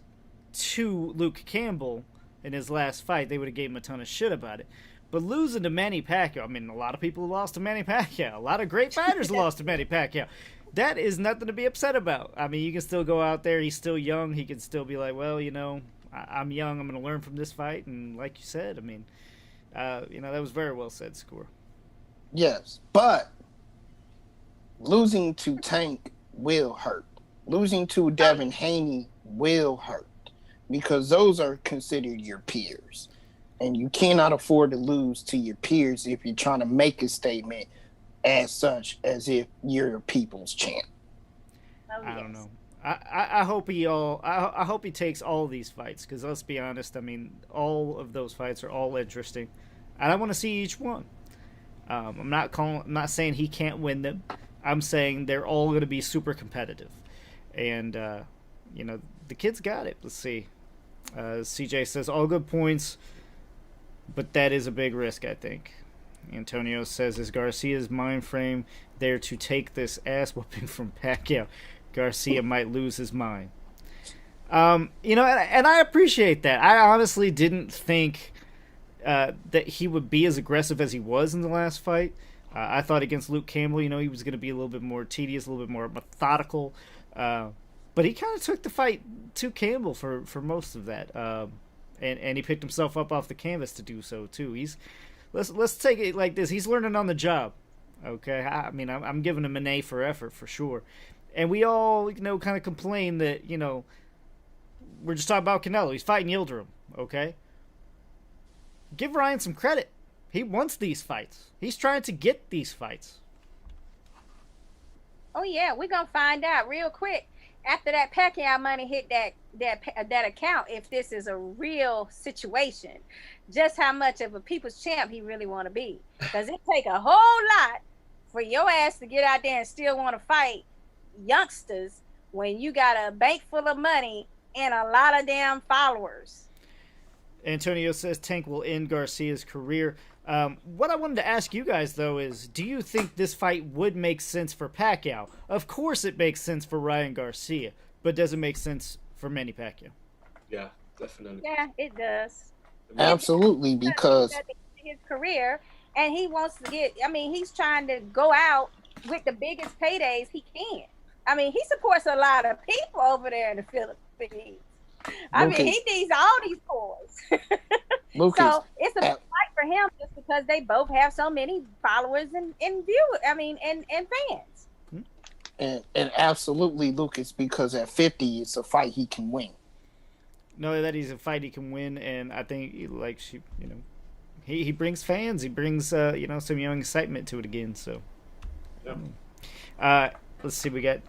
S2: to Luke Campbell in his last fight, they would have gave him a ton of shit about it. But losing to Manny Pacquiao, I mean, a lot of people lost to Manny Pacquiao. A lot of great fighters lost to Manny Pacquiao. That is nothing to be upset about. I mean, you can still go out there. He's still young. He can still be like, well, I'm young. I'm going to learn from this fight. And like you said, I mean, that was very well said, Score.
S1: Yes, but losing to Tank will hurt. Losing to Devin Haney will hurt, because those are considered your peers. And you cannot afford to lose to your peers if you're trying to make a statement as such, as if you're a people's champ.
S3: Oh, yes.
S2: I don't know. I hope I hope he takes all these fights, because let's be honest, I mean, all of those fights are all interesting, and I want to see each one. I'm not saying he can't win them. I'm saying they're all going to be super competitive, and the kid's got it. Let's see. CJ says all good points, but that is a big risk, I think. Antonio says, is Garcia's mind frame there to take this ass whooping from Pacquiao? Garcia might lose his mind. And I appreciate that. I honestly didn't think that he would be as aggressive as he was in the last fight. I thought against Luke Campbell, he was going to be a little bit more tedious, a little bit more methodical. But he kind of took the fight to Campbell for most of that. And he picked himself up off the canvas to do so, too. Let's take it like this. He's learning on the job. Okay? I mean, I'm giving him an A for effort, for sure. And we all, kind of complain that, we're just talking about Canelo. He's fighting Yildirim, okay? Give Ryan some credit. He wants these fights. He's trying to get these fights.
S3: Oh, yeah. We're going to find out real quick after that Pacquiao money hit that account, if this is a real situation, just how much of a people's champ he really want to be. Because it take a whole lot for your ass to get out there and still want to fight youngsters when you got a bank full of money and a lot of damn followers.
S2: Antonio says Tank will end Garcia's career. What I wanted to ask you guys, though, is do you think this fight would make sense for Pacquiao? Of course it makes sense for Ryan Garcia, but does it make sense for Manny Pacquiao?
S4: Yeah, definitely.
S3: Yeah, it does.
S1: Absolutely, because
S3: his career, and he wants to he's trying to go out with the biggest paydays he can. I mean, he supports a lot of people over there in the Philippines. I mean,
S1: Lucas,
S3: he needs all these boys.
S1: Lucas,
S3: So it's a big
S1: a-
S3: fight for him just because they both have so many followers and viewers. I mean, and fans.
S1: and absolutely Lucas, because at 50, it's a fight he can win.
S2: Know that he's a fight he can win, and I think he brings fans. He brings some young excitement to it again. So,
S4: Yep.
S2: let's see. We got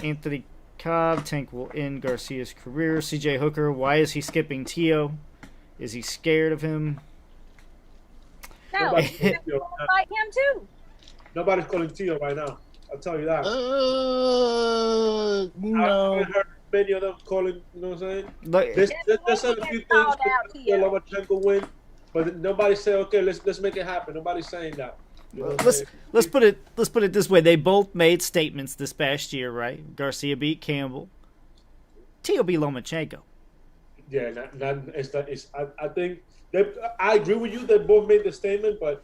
S2: Anthony Cobb. Tank will end Garcia's career. CJ Hooker. Why is he skipping Tio? Is he scared of him?
S3: No,
S4: Nobody's
S3: he's
S4: calling
S3: gonna
S4: Tio.
S3: fight him too.
S4: Nobody's calling Tio right now. I'll tell you that. I
S1: No.
S4: haven't heard many of them calling. You know what I'm saying?
S2: Like,
S4: There's said a few things
S3: Called out
S4: that
S3: Tio.
S4: Lomachenko win, but nobody say, okay, let's make it happen. Nobody's saying that. You know what I'm saying?
S2: let's put it this way. They both made statements this past year, right? Garcia beat Campbell. Tio beat Lomachenko.
S4: Yeah, I think I agree with you. They both made the statement, but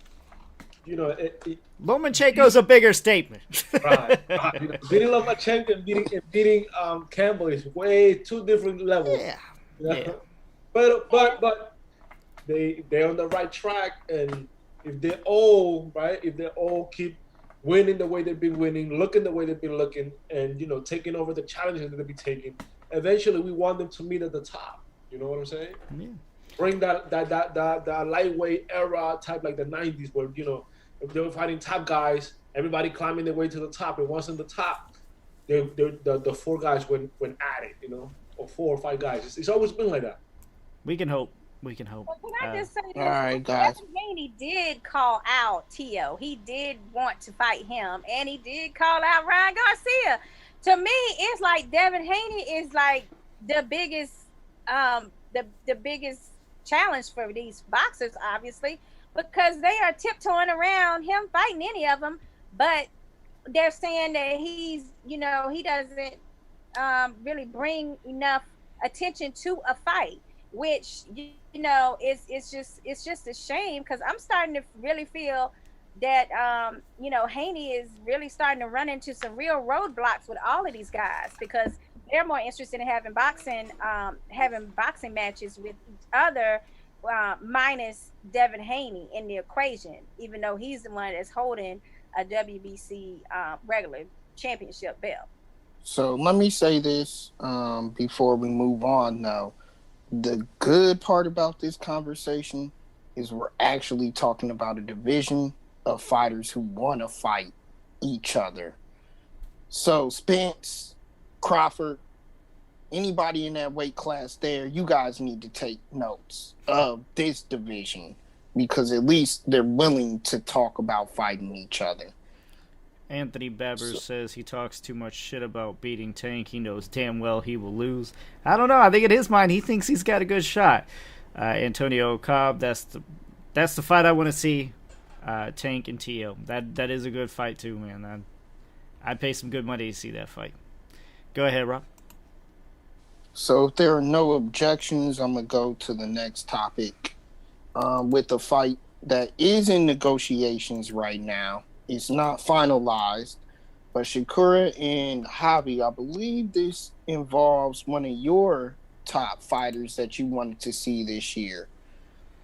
S2: Lomachenko's a bigger statement.
S4: right. You know, beating Lomachenko and beating Campbell is way two different levels.
S2: Yeah.
S4: You know?
S2: Yeah.
S4: But they're on the right track, and if they all keep winning the way they've been winning, looking the way they've been looking, and taking over the challenges that they'll be taking, eventually we want them to meet at the top. You know what I'm saying?
S2: Yeah.
S4: Bring that lightweight era type, like the 90s, where if they were fighting top guys, everybody climbing their way to the top, and once in the top, the four guys went at it, or 4 or 5 guys. It's always been like that.
S2: We can hope. We can hope.
S3: Well, can I just say this?
S1: All right, guys.
S3: Devin Haney did call out Tio. He did want to fight him, and he did call out Ryan Garcia. To me, it's like Devin Haney is like the biggest, the biggest challenge for these boxers, obviously, because they are tiptoeing around him fighting any of them. But they're saying that he doesn't really bring enough attention to a fight, which it's just a shame, because I'm starting to really feel that Haney is really starting to run into some real roadblocks with all of these guys, because they're more interested in having boxing matches with each other, minus Devin Haney in the equation, even though he's the one that's holding a WBC regular championship belt.
S1: So let me say this before we move on now. The good part about this conversation is we're actually talking about a division of fighters who want to fight each other. So Spence, Crawford, anybody in that weight class there, you guys need to take notes of this division, because at least they're willing to talk about fighting each other.
S2: Anthony Babbers says he talks too much shit about beating Tank. He knows damn well he will lose. I don't know. I think in his mind he thinks he's got a good shot. Antonio Cobb, that's the fight I want to see. Tank and Tio. That is a good fight too, man. I'd pay some good money to see that fight. Go ahead, Rob.
S1: So if there are no objections, I'm going to go to the next topic with the fight that is in negotiations right now. It's not finalized, but Shakura and Javi, I believe this involves one of your top fighters that you wanted to see this year.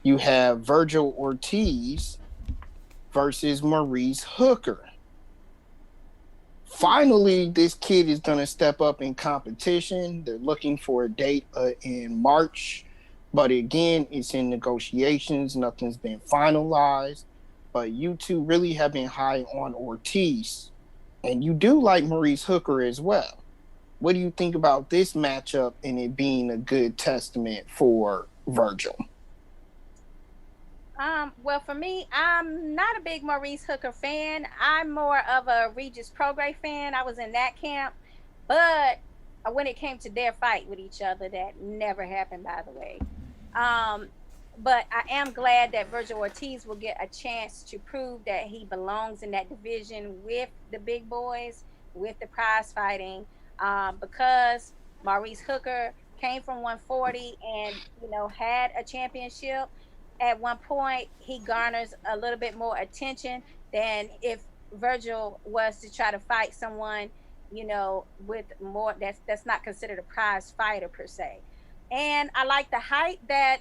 S1: You have Vergil Ortiz versus Maurice Hooker. Finally, this kid is going to step up in competition. They're looking for a date in March, but again, it's in negotiations. Nothing's been finalized. But you two really have been high on Ortiz, and you do like Maurice Hooker as well. What do you think about this matchup and it being a good testament for Vergil?
S3: Well, for me, I'm not a big Maurice Hooker fan. I'm more of a Regis Prograis fan. I was in that camp, but when it came to their fight with each other, that never happened, by the way. But I am glad that Vergil Ortiz will get a chance to prove that he belongs in that division with the big boys, with the prize fighting, because Maurice Hooker came from 140 and, had a championship. At one point, he garners a little bit more attention than if Vergil was to try to fight someone with more that's not considered a prize fighter per se. And I like the height that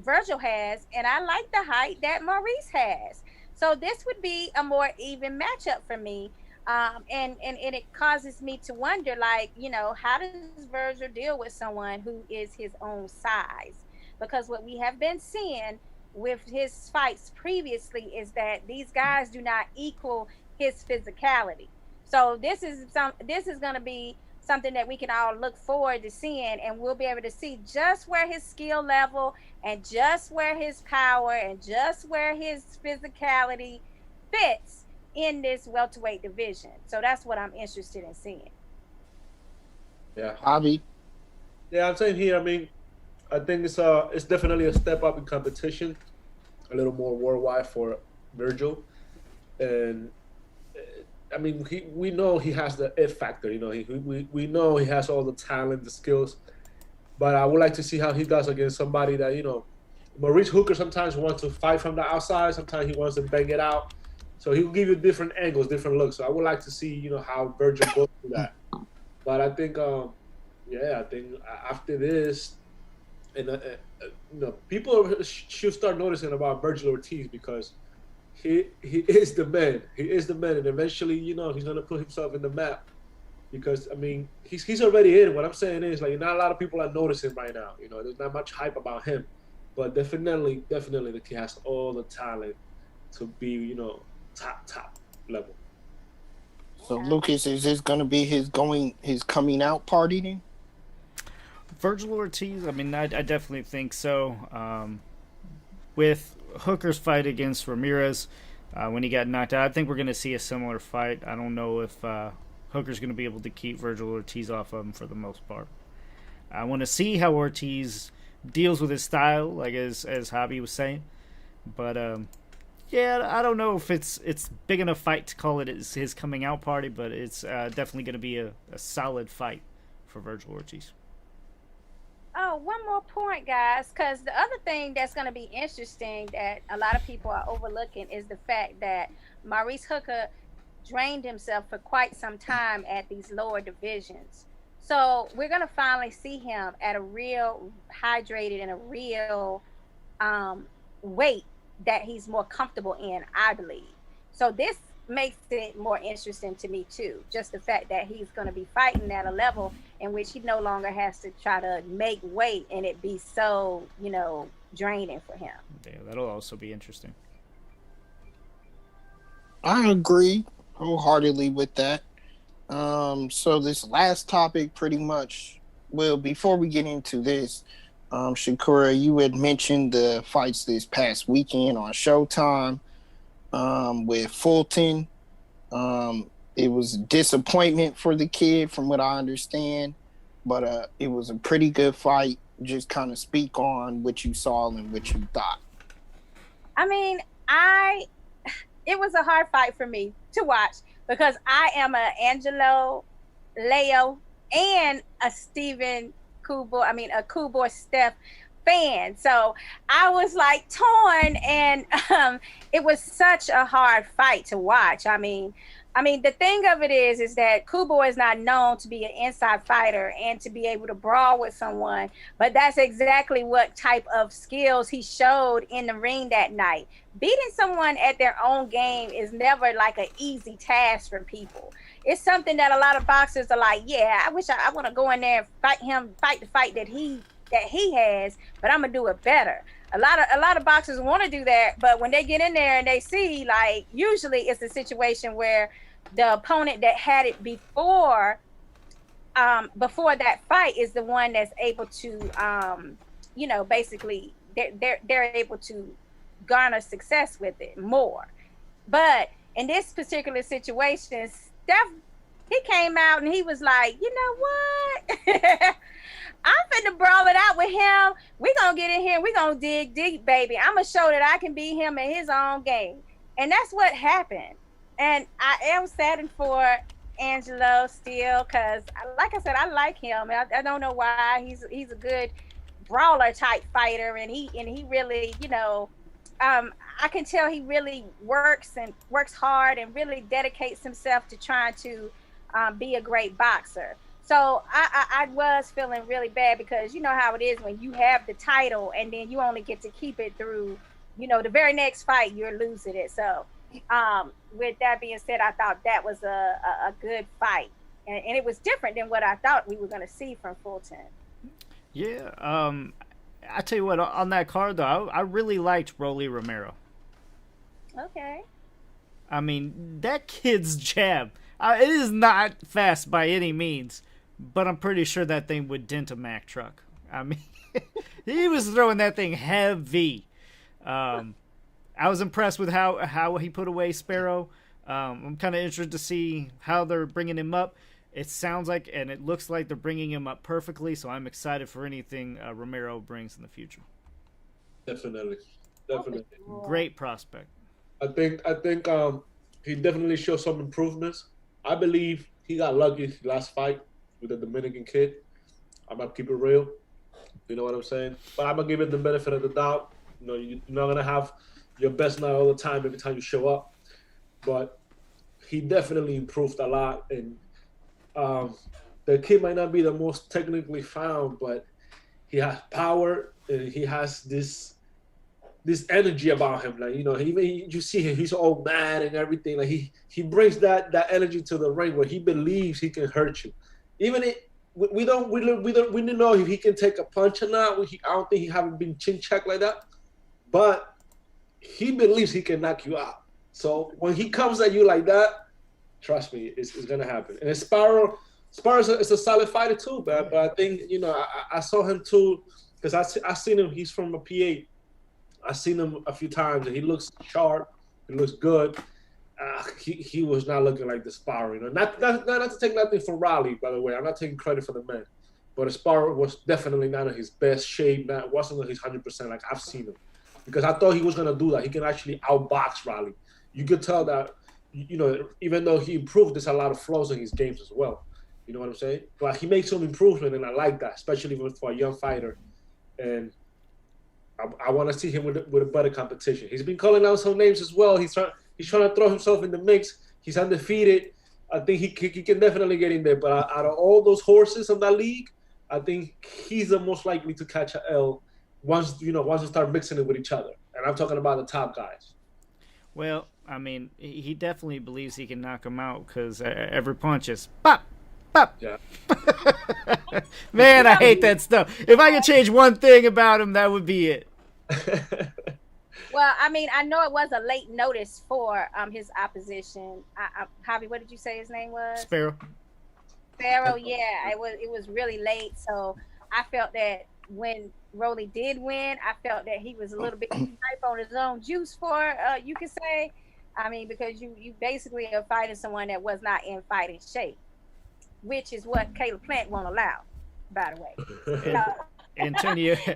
S3: Vergil has, and I like the height that Maurice has. So this would be a more even matchup for me. And it causes me to wonder, like, how does Vergil deal with someone who is his own size? Because what we have been seeing with his fights previously is that these guys do not equal his physicality. So this is going to be something that we can all look forward to seeing, and we'll be able to see just where his skill level and just where his power and just where his physicality fits in this welterweight division. So that's what I'm interested in seeing.
S4: Yeah.
S1: Javi?
S4: Yeah, I'm saying here, I mean, I think it's definitely a step up in competition, a little more worldwide for Vergil. And I mean, we know he has the it factor. We know he has all the talent, the skills. But I would like to see how he does against somebody that Maurice Hooker sometimes wants to fight from the outside. Sometimes he wants to bang it out. So he will give you different angles, different looks. So I would like to see how Vergil goes through that. But I think, I think after this, and people should start noticing about Vergil Ortiz, because he is the man. He is the man, and eventually, he's gonna put himself in the map. Because I mean, he's already in. What I'm saying is, like, not a lot of people are noticing right now. There's not much hype about him, but definitely, the kid has all the talent to be, top level.
S1: So Lucas, is this gonna be his coming out party then?
S2: Vergil Ortiz, I mean, I definitely think so. With Hooker's fight against Ramirez, when he got knocked out, I think we're going to see a similar fight. I don't know if Hooker's going to be able to keep Vergil Ortiz off of him for the most part. I want to see how Ortiz deals with his style, like as Javi was saying. But I don't know if it's big enough fight to call it his coming out party, but it's definitely going to be a solid fight for Vergil Ortiz.
S3: Oh, one more point, guys, because the other thing that's going to be interesting that a lot of people are overlooking is the fact that Maurice Hooker drained himself for quite some time at these lower divisions. So we're going to finally see him at a real hydrated and a real weight that he's more comfortable in, I believe. So this makes it more interesting to me too, just the fact that he's going to be fighting at a level in which he no longer has to try to make weight and it be so draining for him.
S2: Yeah, that'll also be interesting.
S1: I agree wholeheartedly with that. So this last topic, pretty much, well, before we get into this, Shakura, you had mentioned the fights this past weekend on Showtime. With Fulton, it was a disappointment for the kid, from what I understand, but it was a pretty good fight. Just kind of speak on what you saw and what you thought.
S3: I mean, it was a hard fight for me to watch because I am a Angelo, Leo, and a Stephen Kubo. I mean, a Kubo Steph fan. So I was like torn, and it was such a hard fight to watch. I mean, the thing of it is that Kubo is not known to be an inside fighter and to be able to brawl with someone, but that's exactly what type of skills he showed in the ring that night. Beating someone at their own game is never like an easy task for people. It's something that a lot of boxers are like, yeah, I wish I want to go in there and fight the fight that he has, but I'm gonna do it better. A lot of boxers want to do that, but when they get in there and they see, like, usually it's a situation where the opponent that had it before that fight is the one that's able to basically they're able to garner success with it more. But in this particular situation, Steph, he came out and he was like, you know what? I'm finna brawl it out with him. We gonna get in here. We gonna dig deep, baby. I'm gonna show that I can beat him in his own game. And that's what happened. And I am saddened for Angelo still, because, like I said, I like him. I don't know why. He's a good brawler type fighter, and he really, I can tell he really works hard and really dedicates himself to trying to be a great boxer. So I was feeling really bad because you know how it is when you have the title and then you only get to keep it through, the very next fight you're losing it. So with that being said, I thought that was a good fight. And it was different than what I thought we were going to see from Fulton.
S2: Yeah. I tell you what, on that card, though, I really liked Rolly Romero.
S3: Okay.
S2: I mean, that kid's jab, it is not fast by any means, but I'm pretty sure that thing would dent a Mack truck. I mean, he was throwing that thing heavy. I was impressed with how he put away Sparrow. I'm kind of interested to see how they're bringing him up. It sounds like, and it looks like they're bringing him up perfectly, so I'm excited for anything Romero brings in the future.
S4: Definitely.
S2: Great prospect.
S4: I think he definitely showed some improvements. I believe he got lucky last fight with the Dominican kid. I'm gonna keep it real. You know what I'm saying? But I'm gonna give it the benefit of the doubt. You're not gonna have your best night all the time every time you show up. But he definitely improved a lot, and the kid might not be the most technically found, but he has power and he has this energy about him. Like, you see him, he's all mad and everything. Like he brings that energy to the ring where he believes he can hurt you. Even we don't know if he can take a punch or not. I don't think he haven't been chin checked like that, but he believes he can knock you out. So when he comes at you like that, trust me, it's gonna happen. And Sparrow is a solid fighter too, but I think I saw him too because I seen him. He's from a PA. I seen him a few times, and he looks sharp. He looks good. He was not looking like the Sparrow. Not to take nothing from Raleigh, by the way. I'm not taking credit for the man, but Sparrow was definitely not in his best shape. Wasn't in his 100% like I've seen him, because I thought he was gonna do that. He can actually outbox Raleigh. You could tell that, even though he improved, there's a lot of flaws in his games as well. You know what I'm saying? But he made some improvement, and I like that, especially for a young fighter. And I want to see him with a better competition. He's been calling out some names as well. He's trying to throw himself in the mix. He's undefeated. I think he can definitely get in there. But out of all those horses in that league, I think he's the most likely to catch an L once you start mixing it with each other. And I'm talking about the top guys.
S2: Well, I mean, he definitely believes he can knock him out because every punch is pop, pop.
S4: Yeah.
S2: Man, I hate that stuff. If I could change one thing about him, that would be it.
S3: Well, I mean, I know it was a late notice for his opposition. Javi, what did you say his name was?
S2: Sparrow,
S3: yeah. It was really late, so I felt that when Rolly did win, I felt that he was a little bit hype on his own juice for, you could say. I mean, because you basically are fighting someone that was not in fighting shape, which is what Caleb Plant won't allow, by the way.
S2: Antonio.
S3: So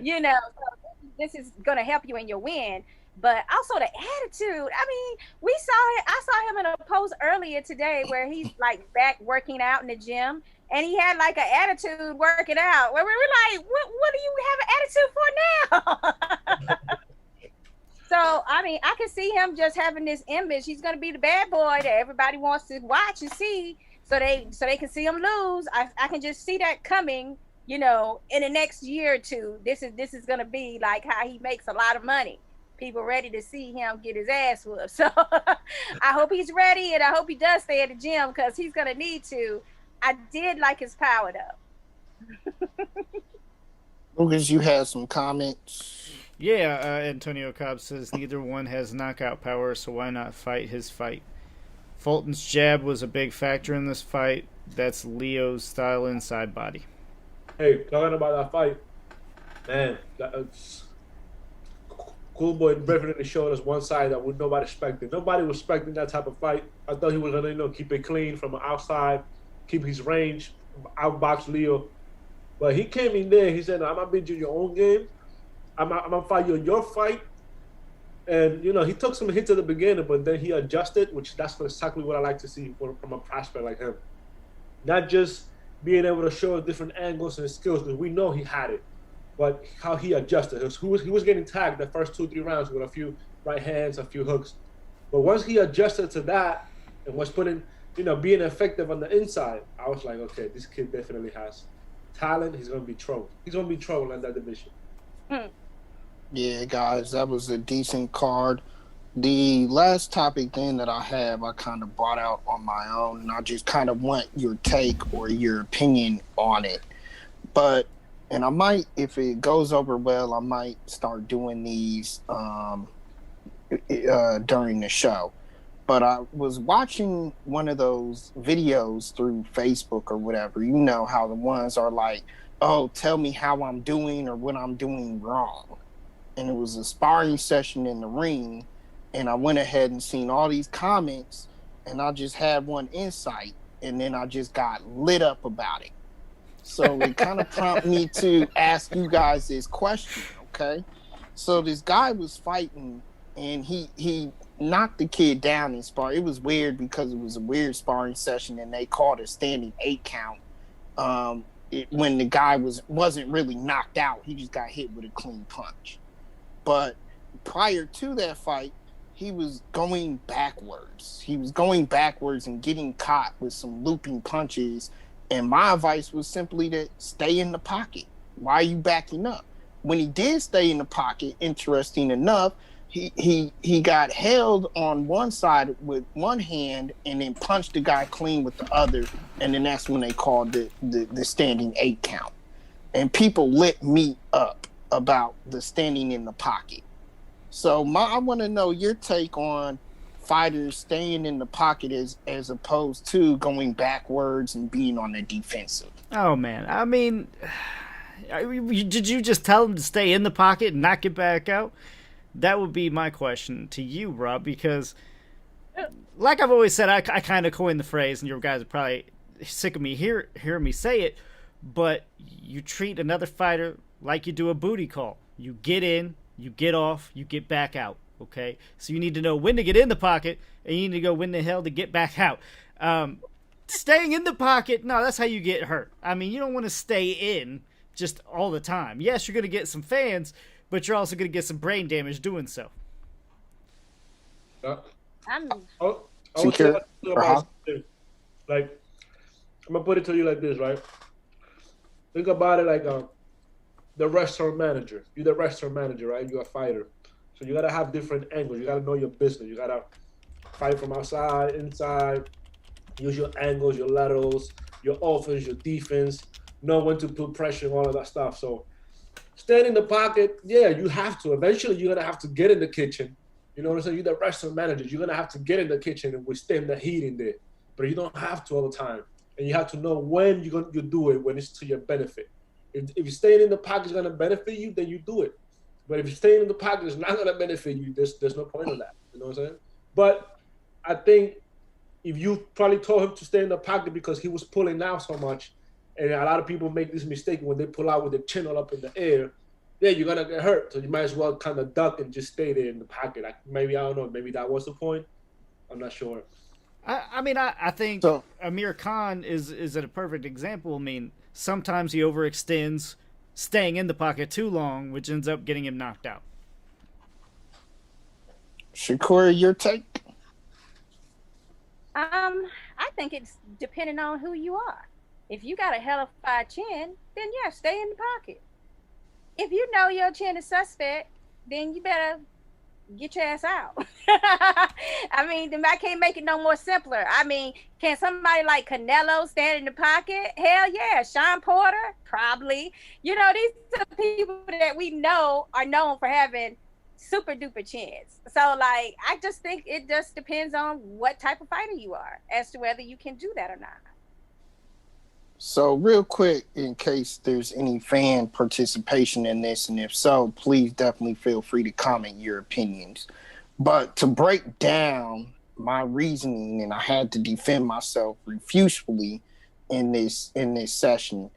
S3: this is going to help you in your win. But also the attitude. I mean, I saw him in a post earlier today where he's like back working out in the gym, and he had like an attitude working out. Where we were like, what do you have an attitude for now? So, I mean, I can see him just having this image. He's going to be the bad boy that everybody wants to watch and see, so they can see him lose. I can just see that coming, in the next year or two. This is going to be like how he makes a lot of money. People ready to see him get his ass whooped. So I hope he's ready, and I hope he does stay at the gym because he's going to need to. I did like his power, though.
S1: Lucas, you had some comments.
S2: Yeah, Antonio Cobb says neither one has knockout power, so why not fight his fight? Fulton's jab was a big factor in this fight. That's Leo's style inside body.
S4: Hey, talking about that fight, man, Cool Boy definitely showed us one side that nobody expected. Nobody was expecting that type of fight. I thought he was gonna, keep it clean from the outside, keep his range, outbox Leo. But he came in there. He said, "I'm gonna beat you in your own game. I'm gonna fight you in your fight." And he took some hits at the beginning, but then he adjusted, that's exactly what I like to see from a prospect like him. Not just being able to show different angles and skills, because we know he had it, but how he adjusted. He was getting tagged the first 2-3 rounds with a few right hands, a few hooks. But once he adjusted to that and was putting being effective on the inside, I was like, okay, this kid definitely has talent. He's gonna be trouble. He's gonna be trouble in that division.
S1: Yeah, guys, that was a decent card. The last topic then that I have, I kind of brought out on my own, and I just kind of want your take or your opinion on it. And I might, if it goes over well, I might start doing these during the show. But I was watching one of those videos through Facebook or whatever. You know how the ones are like, oh, tell me how I'm doing or what I'm doing wrong. And it was a sparring session in the ring. And I went ahead and seen all these comments. And I just had one insight. And then I just got lit up about it. So it kind of prompted me to ask you guys this question, okay? So this guy was fighting, and he knocked the kid down in spar. It was weird because it was a weird sparring session, and they called a standing 8 count when the guy wasn't really knocked out. He just got hit with a clean punch. But prior to that fight, he was going backwards. He was going backwards and getting caught with some looping punches. And my advice was simply to stay in the pocket. Why are you backing up? When he did stay in the pocket, interesting enough, he got held on one side with one hand and then punched the guy clean with the other. And then that's when they called the standing 8 count. And people lit me up about the standing in the pocket. So I want to know your take on fighters staying in the pocket as opposed to going backwards and being on the defensive.
S2: Oh, man. I mean, did you just tell him to stay in the pocket and not get back out? That would be my question to you, Rob, because like I've always said, I kind of coined the phrase, and you guys are probably sick of me hearing me say it, but you treat another fighter like you do a booty call. You get in, you get off, you get back out. Okay, so you need to know when to get in the pocket, and you need to go when the hell to get back out. Staying in the pocket, no, that's how you get hurt. I mean, you don't want to stay in just all the time. Yes, you're going to get some fans, but you're also going to get some brain damage doing so.
S3: I'm
S1: Secure.
S4: Like, I'm going to put it to you like this, right? Think about it like the restaurant manager. You're the restaurant manager, right? You're a fighter. So you got to have different angles. You got to know your business. You got to fight from outside, inside, use your angles, your laterals, your offense, your defense, know when to put pressure and all of that stuff. So stand in the pocket, yeah, you have to. Eventually, you're going to have to get in the kitchen. You know what I'm saying? You're the restaurant manager. You're going to have to get in the kitchen and withstand the heat in there. But you don't have to all the time. And you have to know when you do it, when it's to your benefit. If you're staying in the pocket is going to benefit you, then you do it. But if you're staying in the pocket, it's not going to benefit you. There's no point in that. You know what I'm saying? But I think if you probably told him to stay in the pocket because he was pulling out so much, and a lot of people make this mistake when they pull out with their chin all up in the air, yeah, you're going to get hurt. So you might as well kind of duck and just stay there in the pocket. I don't know, maybe that was the point. I'm not sure.
S2: I think Amir Khan is a perfect example. I mean, sometimes he overextends, staying in the pocket too long, which ends up getting him knocked out.
S1: Shakur, your take?
S3: I think it's depending on who you are. If you got a hellified chin, then yeah, stay in the pocket. If you know your chin is suspect, then you better get your ass out. I mean, I can't make it no more simpler. I mean, can somebody like Canelo stand in the pocket? Hell yeah. Sean Porter? Probably. You know, these are people that we know are known for having super duper chins. So, like, I just think it just depends on what type of fighter you are as to whether you can do that or not.
S1: So real quick, in case there's any fan participation in this, and if so, please definitely feel free to comment your opinions. But to break down my reasoning, and I had to defend myself refusefully in this session,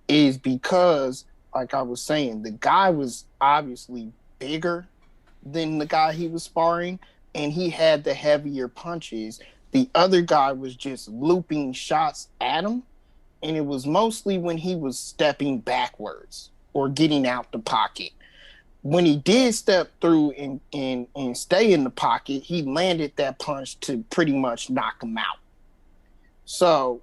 S1: is because, like I was saying, the guy was obviously bigger than the guy he was sparring, and he had the heavier punches. The other guy was just looping shots at him. And it was mostly when he was stepping backwards or getting out the pocket. When he did step through and stay in the pocket, he landed that punch to pretty much knock him out. So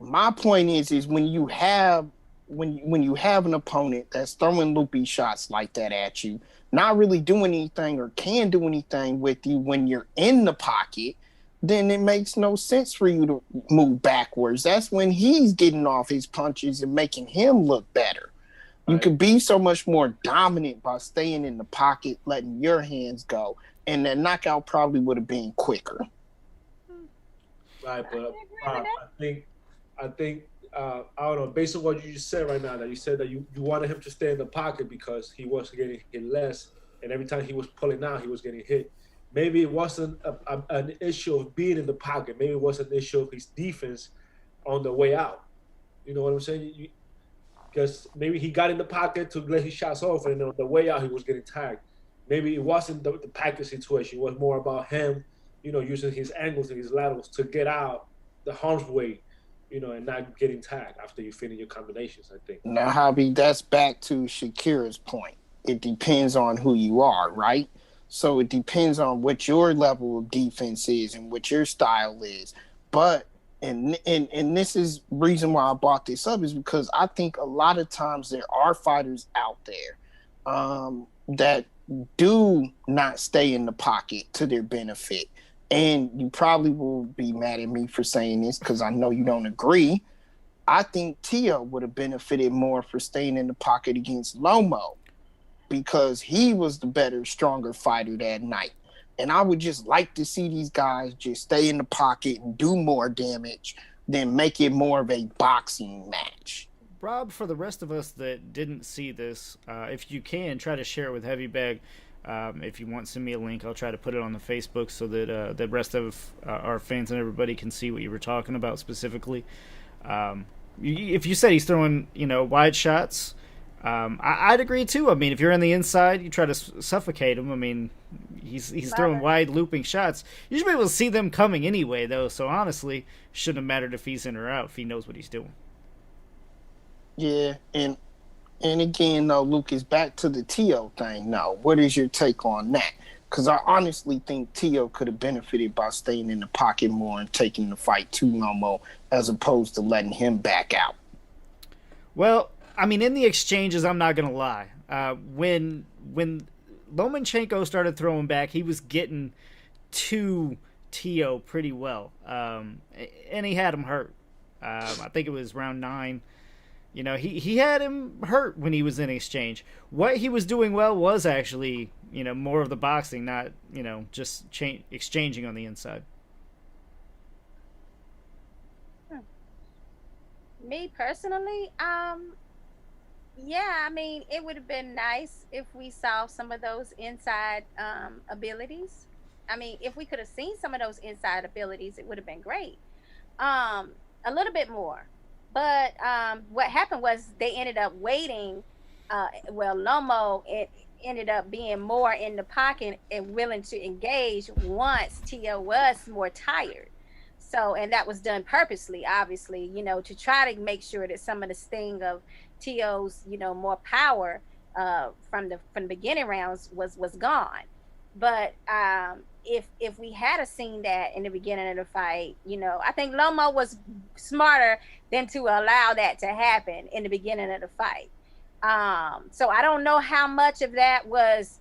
S1: my point is when you have an opponent that's throwing loopy shots like that at you, not really doing anything or can do anything with you when you're in the pocket, then it makes no sense for you to move backwards. That's when he's getting off his punches and making him look better. You could be so much more dominant by staying in the pocket, letting your hands go, and that knockout probably would have been quicker.
S4: Right, but I think I don't know. Based on what you just said right now, that you said that you wanted him to stay in the pocket because he was getting hit less, and every time he was pulling out, he was getting hit. Maybe it wasn't an issue of being in the pocket. Maybe it was an issue of his defense on the way out. You know what I'm saying? Because maybe he got in the pocket to let his shots off, and on the way out, he was getting tagged. Maybe it wasn't the package situation. It was more about him, using his angles and his laterals to get out the harm's way, and not getting tagged after you finish your combinations, I think.
S1: Now, Javi, that's back to Shakira's point. It depends on who you are, right? So it depends on what your level of defense is and what your style is. But and this is reason why I brought this up is because I think a lot of times there are fighters out there that do not stay in the pocket to their benefit. And you probably will be mad at me for saying this because I know you don't agree. I think Tio would have benefited more for staying in the pocket against Lomo because he was the better, stronger fighter that night. And I would just like to see these guys just stay in the pocket and do more damage than make it more of a boxing match.
S2: Rob, for the rest of us that didn't see this, if you can, try to share it with Heavy Bag. If you want, send me a link. I'll try to put it on the Facebook so that the rest of our fans and everybody can see what you were talking about specifically. If you said he's throwing, wide shots, I'd agree too. I mean, if you're on the inside, you try to suffocate him. I mean, he's throwing wide looping shots. You should be able to see them coming anyway, though. So honestly, shouldn't have mattered if he's in or out if he knows what he's doing.
S1: Yeah, and again, though, Lucas, back to the Tio thing now. What is your take on that? Because I honestly think Tio could have benefited by staying in the pocket more and taking the fight to Lomo as opposed to letting him back out.
S2: Well, I mean, in the exchanges, I'm not going to lie. When Lomachenko started throwing back, he was getting to Tio pretty well. And he had him hurt. I think it was round 9. He had him hurt when he was in exchange. What he was doing well was actually, more of the boxing, not, just exchanging on the inside.
S3: Me personally, yeah, I mean, it would have been nice if we saw some of those inside abilities. I mean, if we could have seen some of those inside abilities, it would have been great. A little bit more. But what happened was they ended up waiting. Lomo ended up being more in the pocket and willing to engage once Tio was more tired. So, and that was done purposely, obviously, to try to make sure that some of the sting of Tio's, more power from the beginning rounds was gone. But if we had seen that in the beginning of the fight, I think Lomo was smarter than to allow that to happen in the beginning of the fight. So I don't know how much of that was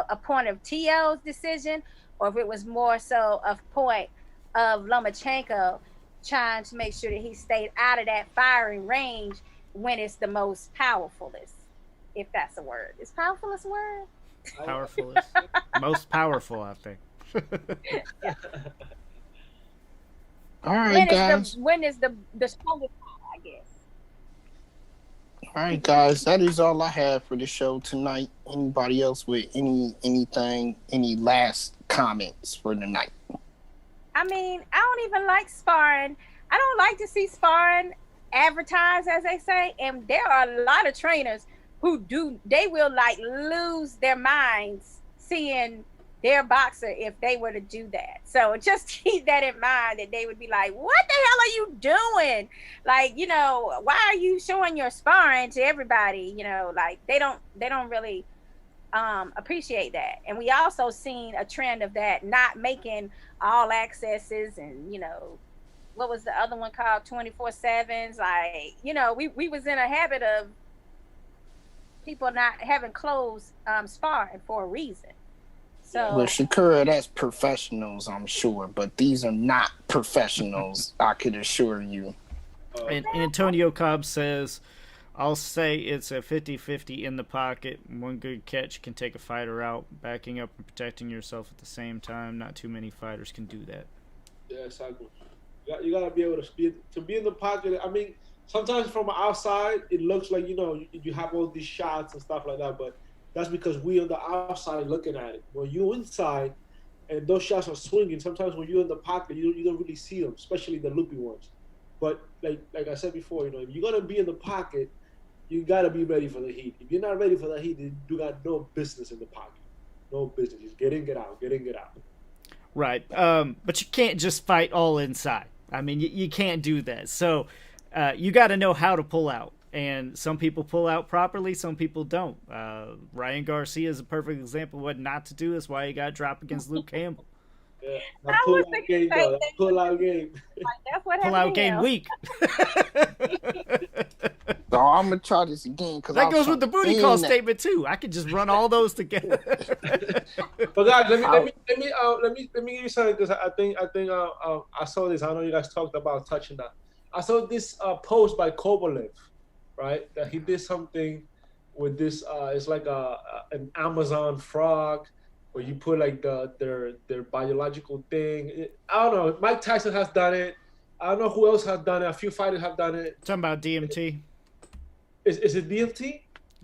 S3: a point of Tio's decision, or if it was more so a point of Lomachenko trying to make sure that he stayed out of that firing range when it's the most powerfulest, if that's a word. Is powerfulest a word?
S2: Powerfulest. Most powerful, I think.
S1: All right, guys.
S3: When is the strongest, I guess.
S1: All right, guys. That is all I have for the show tonight. Anybody else with any last comments for the night?
S3: I mean, I don't even like sparring. I don't like to see sparring advertised, as they say. And there are a lot of trainers who they will lose their minds seeing their boxer if they were to do that. So just keep that in mind, that they would be like, what the hell are you doing? Why are you showing your sparring to everybody? They don't really appreciate that. And we also seen a trend of that not making all accesses and what was the other one called, 24/7s. Like, you know, we was in a habit of people not having clothes sparring for a reason. So
S1: Well, Shakura, that's professionals, I'm sure, but these are not professionals, I could assure you.
S2: And Antonio Cobb says, I'll say it's a 50-50 in the pocket. One good catch can take a fighter out. Backing up and protecting yourself at the same time. Not too many fighters can do that.
S4: Yeah, exactly. You gotta be able to be in the pocket. I mean, sometimes from outside it looks like, you know, you have all these shots and stuff like that, but that's because we on the outside looking at it. When you're inside and those shots are swinging, sometimes when you're in the pocket, you don't really see them, especially the loopy ones. But like I said before, you know, if you're gonna be in the pocket, you gotta be ready for the heat. If you're not ready for the heat, you got no business in the pocket. No business. Just get in, get out, get in, get out.
S2: Right. But you can't just fight all inside. I mean, you can't do that. So you got to know how to pull out. And some people pull out properly, some people don't. Ryan Garcia is a perfect example of what not to do. That's why he got dropped against Luke Campbell.
S4: Yeah, pull out game, though. Pull out game.
S3: Like, that's what
S2: pull out game week.
S1: So I'm gonna try this again because
S2: that goes with the booty call statement too. I could just run all those together.
S4: But guys, let me give you something, because I think I saw this. I know you guys talked about touching that. I saw this post by Kovalev, right? That he did something with this. It's like an Amazon frog, where you put like their biological thing. I don't know. Mike Tyson has done it. I don't know who else has done it. A few fighters have done it.
S2: Talking about DMT.
S4: Is it DMT?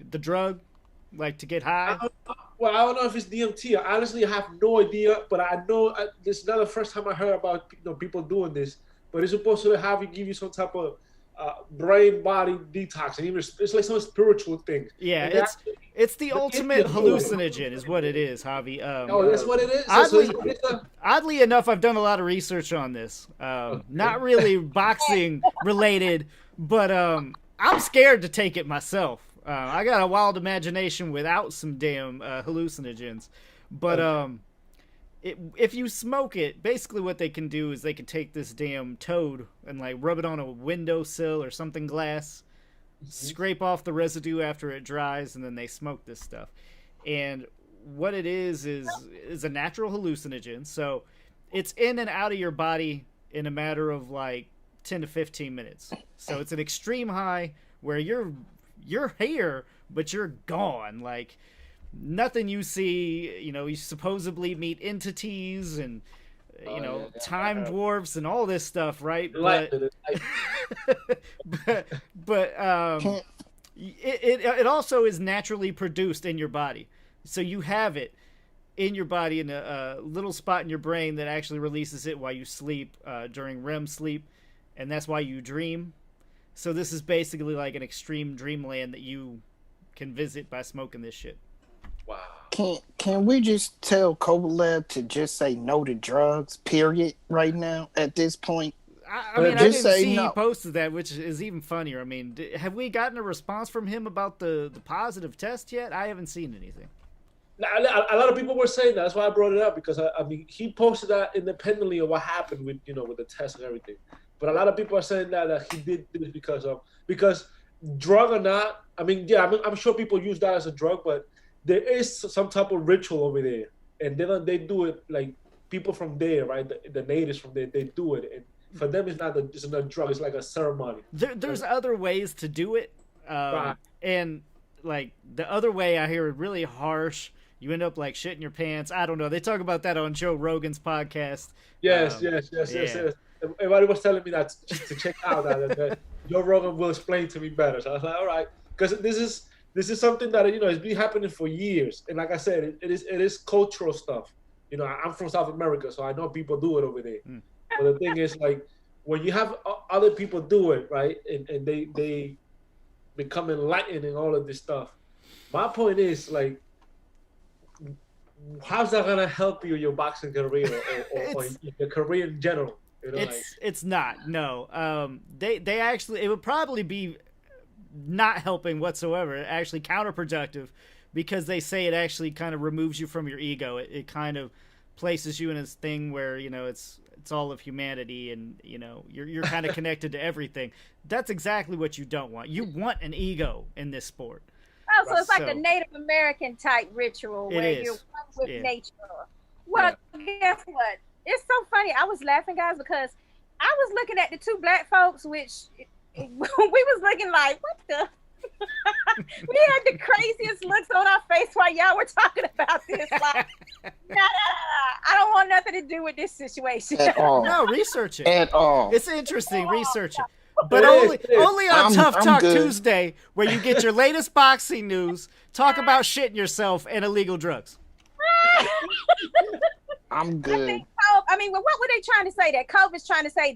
S2: The drug, like to get high?
S4: I don't know if it's DMT. I honestly have no idea, but I know this is not the first time I heard about people doing this. But it's supposed to give you some type of brain body detox, and even it's like some spiritual thing.
S2: Yeah, it's the ultimate hallucinogen, is what it is, Javi.
S4: That's what it is.
S2: Oddly enough, I've done a lot of research on this. Not really boxing related, but I'm scared to take it myself. I got a wild imagination without some damn hallucinogens. But if you smoke it, basically what they can do is they can take this damn toad and like rub it on a windowsill or something glass, scrape off the residue after it dries, and then they smoke this stuff. And what it is a natural hallucinogen. So it's in and out of your body in a matter of like 10 to 15 minutes. So it's an extreme high where you're here, but you're gone. Like nothing you see, you supposedly meet entities and time dwarfs and all this stuff, right? But it also is naturally produced in your body. So you have it in your body in a little spot in your brain that actually releases it while you sleep, during REM sleep, and that's why you dream. So this is basically like an extreme dreamland that you can visit by smoking this shit.
S4: Wow.
S1: Can we just tell Kovalev to just say no to drugs, period, right now at this point?
S2: I mean, I didn't see he posted that, which is even funnier. I mean, have we gotten a response from him about the positive test yet? I haven't seen anything.
S4: A lot of people were saying that. That's why I brought it up, because I mean, he posted that independently of what happened with with the test and everything. But a lot of people are saying that he did this because drug or not. I mean, yeah, I'm sure people use that as a drug, but there is some type of ritual over there, and they do it like people from there, right? The natives from there, they do it, and for them it's not a drug. It's like a ceremony.
S2: There's other ways to do it,
S4: right.
S2: And like the other way, I hear it really harsh. You end up like shitting your pants. I don't know. They talk about that on Joe Rogan's podcast.
S4: Yes. Everybody was telling me that to check out that Joe Rogan will explain to me better. So I was like, all right, because this is something that it's been happening for years, and like I said, it is cultural stuff. I'm from South America, so I know people do it over there. But the thing is, like, when you have other people do it, right, and they become enlightened and all of this stuff. My point is, like, how's that gonna help you in your boxing career or your career in general?
S2: It's not. No. They actually, it would probably be not helping whatsoever. Actually counterproductive, because they say it actually kind of removes you from your ego. It kind of places you in this thing where it's it's all of humanity, and you're kind of connected to everything. That's exactly what you don't want. You want an ego in this sport.
S3: Oh, so it's like a Native American type ritual where you're one with nature. Well, guess what? It's so funny. I was laughing, guys, because I was looking at the two black folks, which we was looking like, what the? We had the craziest looks on our face while y'all were talking about this. Like, nah, I don't want nothing to do with this situation.
S1: At all.
S2: No, research it.
S1: At all.
S2: It's interesting. Research it. But only on Tough Talk Tuesday, where you get your latest boxing news, talk about shitting yourself and illegal drugs.
S1: I'm good.
S3: I mean, what were they trying to say? That Cove is trying to say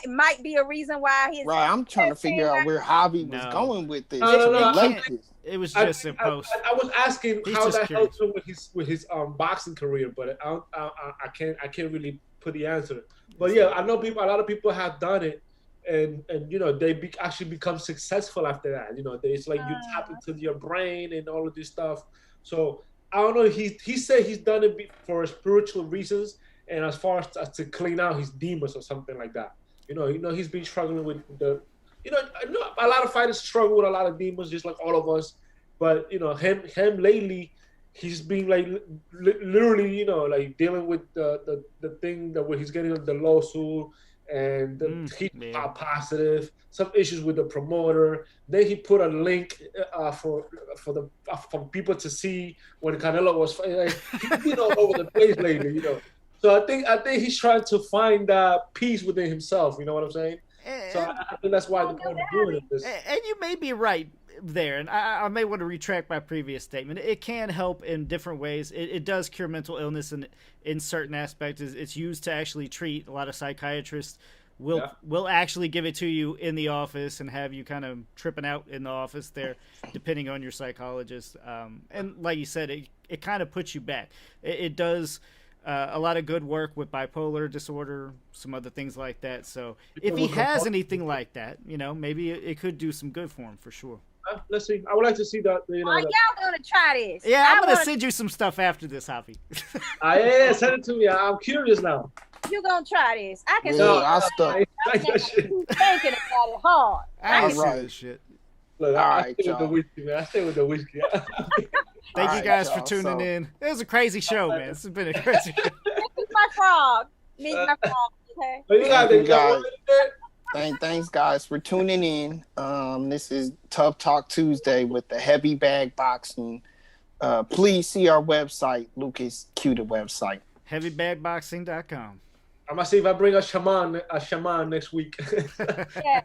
S3: might be a reason why his.
S1: Right, I'm trying to figure out where Javi was going with this.
S4: No.
S2: It was just imposed.
S4: I was asking how that helps him with his boxing career, but I can't really put the answer. But yeah, I know a lot of people have done it. And they actually become successful after that. It's like you tap into your brain and all of this stuff. So I don't know. He said he's done it for spiritual reasons and as far as to clean out his demons or something like that. He's been struggling with the. A lot of fighters struggle with a lot of demons, just like all of us. But him lately, he's been like literally, like dealing with the thing that where he's getting the lawsuit. And he got positive, some issues with the promoter. Then he put a link for people to see when Canelo was fighting. He's been all over the place lately, So I think he's trying to find peace within himself. You know what I'm saying? So I think that's why they're doing this.
S2: And you may be right there, and I may want to retract my previous statement. It can help in different ways. It does cure mental illness in certain aspects. It's used to actually treat. A lot of psychiatrists will actually give it to you in the office and have you kind of tripping out in the office there, depending on your psychologist. And like you said, it kind of puts you back. It does a lot of good work with bipolar disorder, some other things like that. So if he has anything like that, maybe it could do some good for him for sure.
S4: Let's see. I would like to see that.
S3: Y'all gonna try this?
S2: Yeah, I'm gonna send you some stuff after this, Javi.
S4: Yeah, send it to me. I'm curious now.
S3: You gonna try this? I can.
S1: I'll stop.
S3: Thinking about it hard.
S2: I ain't see this shit.
S4: Look,
S1: I
S4: stay with the whiskey.
S2: Thank you guys for tuning in. It was a crazy show, man. This has been a crazy show.
S3: This is my frog. Meet my frog. Okay.
S4: Thank you guys.
S1: Thanks, guys, for tuning in. This is Tough Talk Tuesday with the Heavy Bag Boxing. Please see our website, Lucas. Cue the website.
S2: HeavyBagBoxing.com.
S4: I'm gonna see if I bring a shaman next week.
S3: Yeah.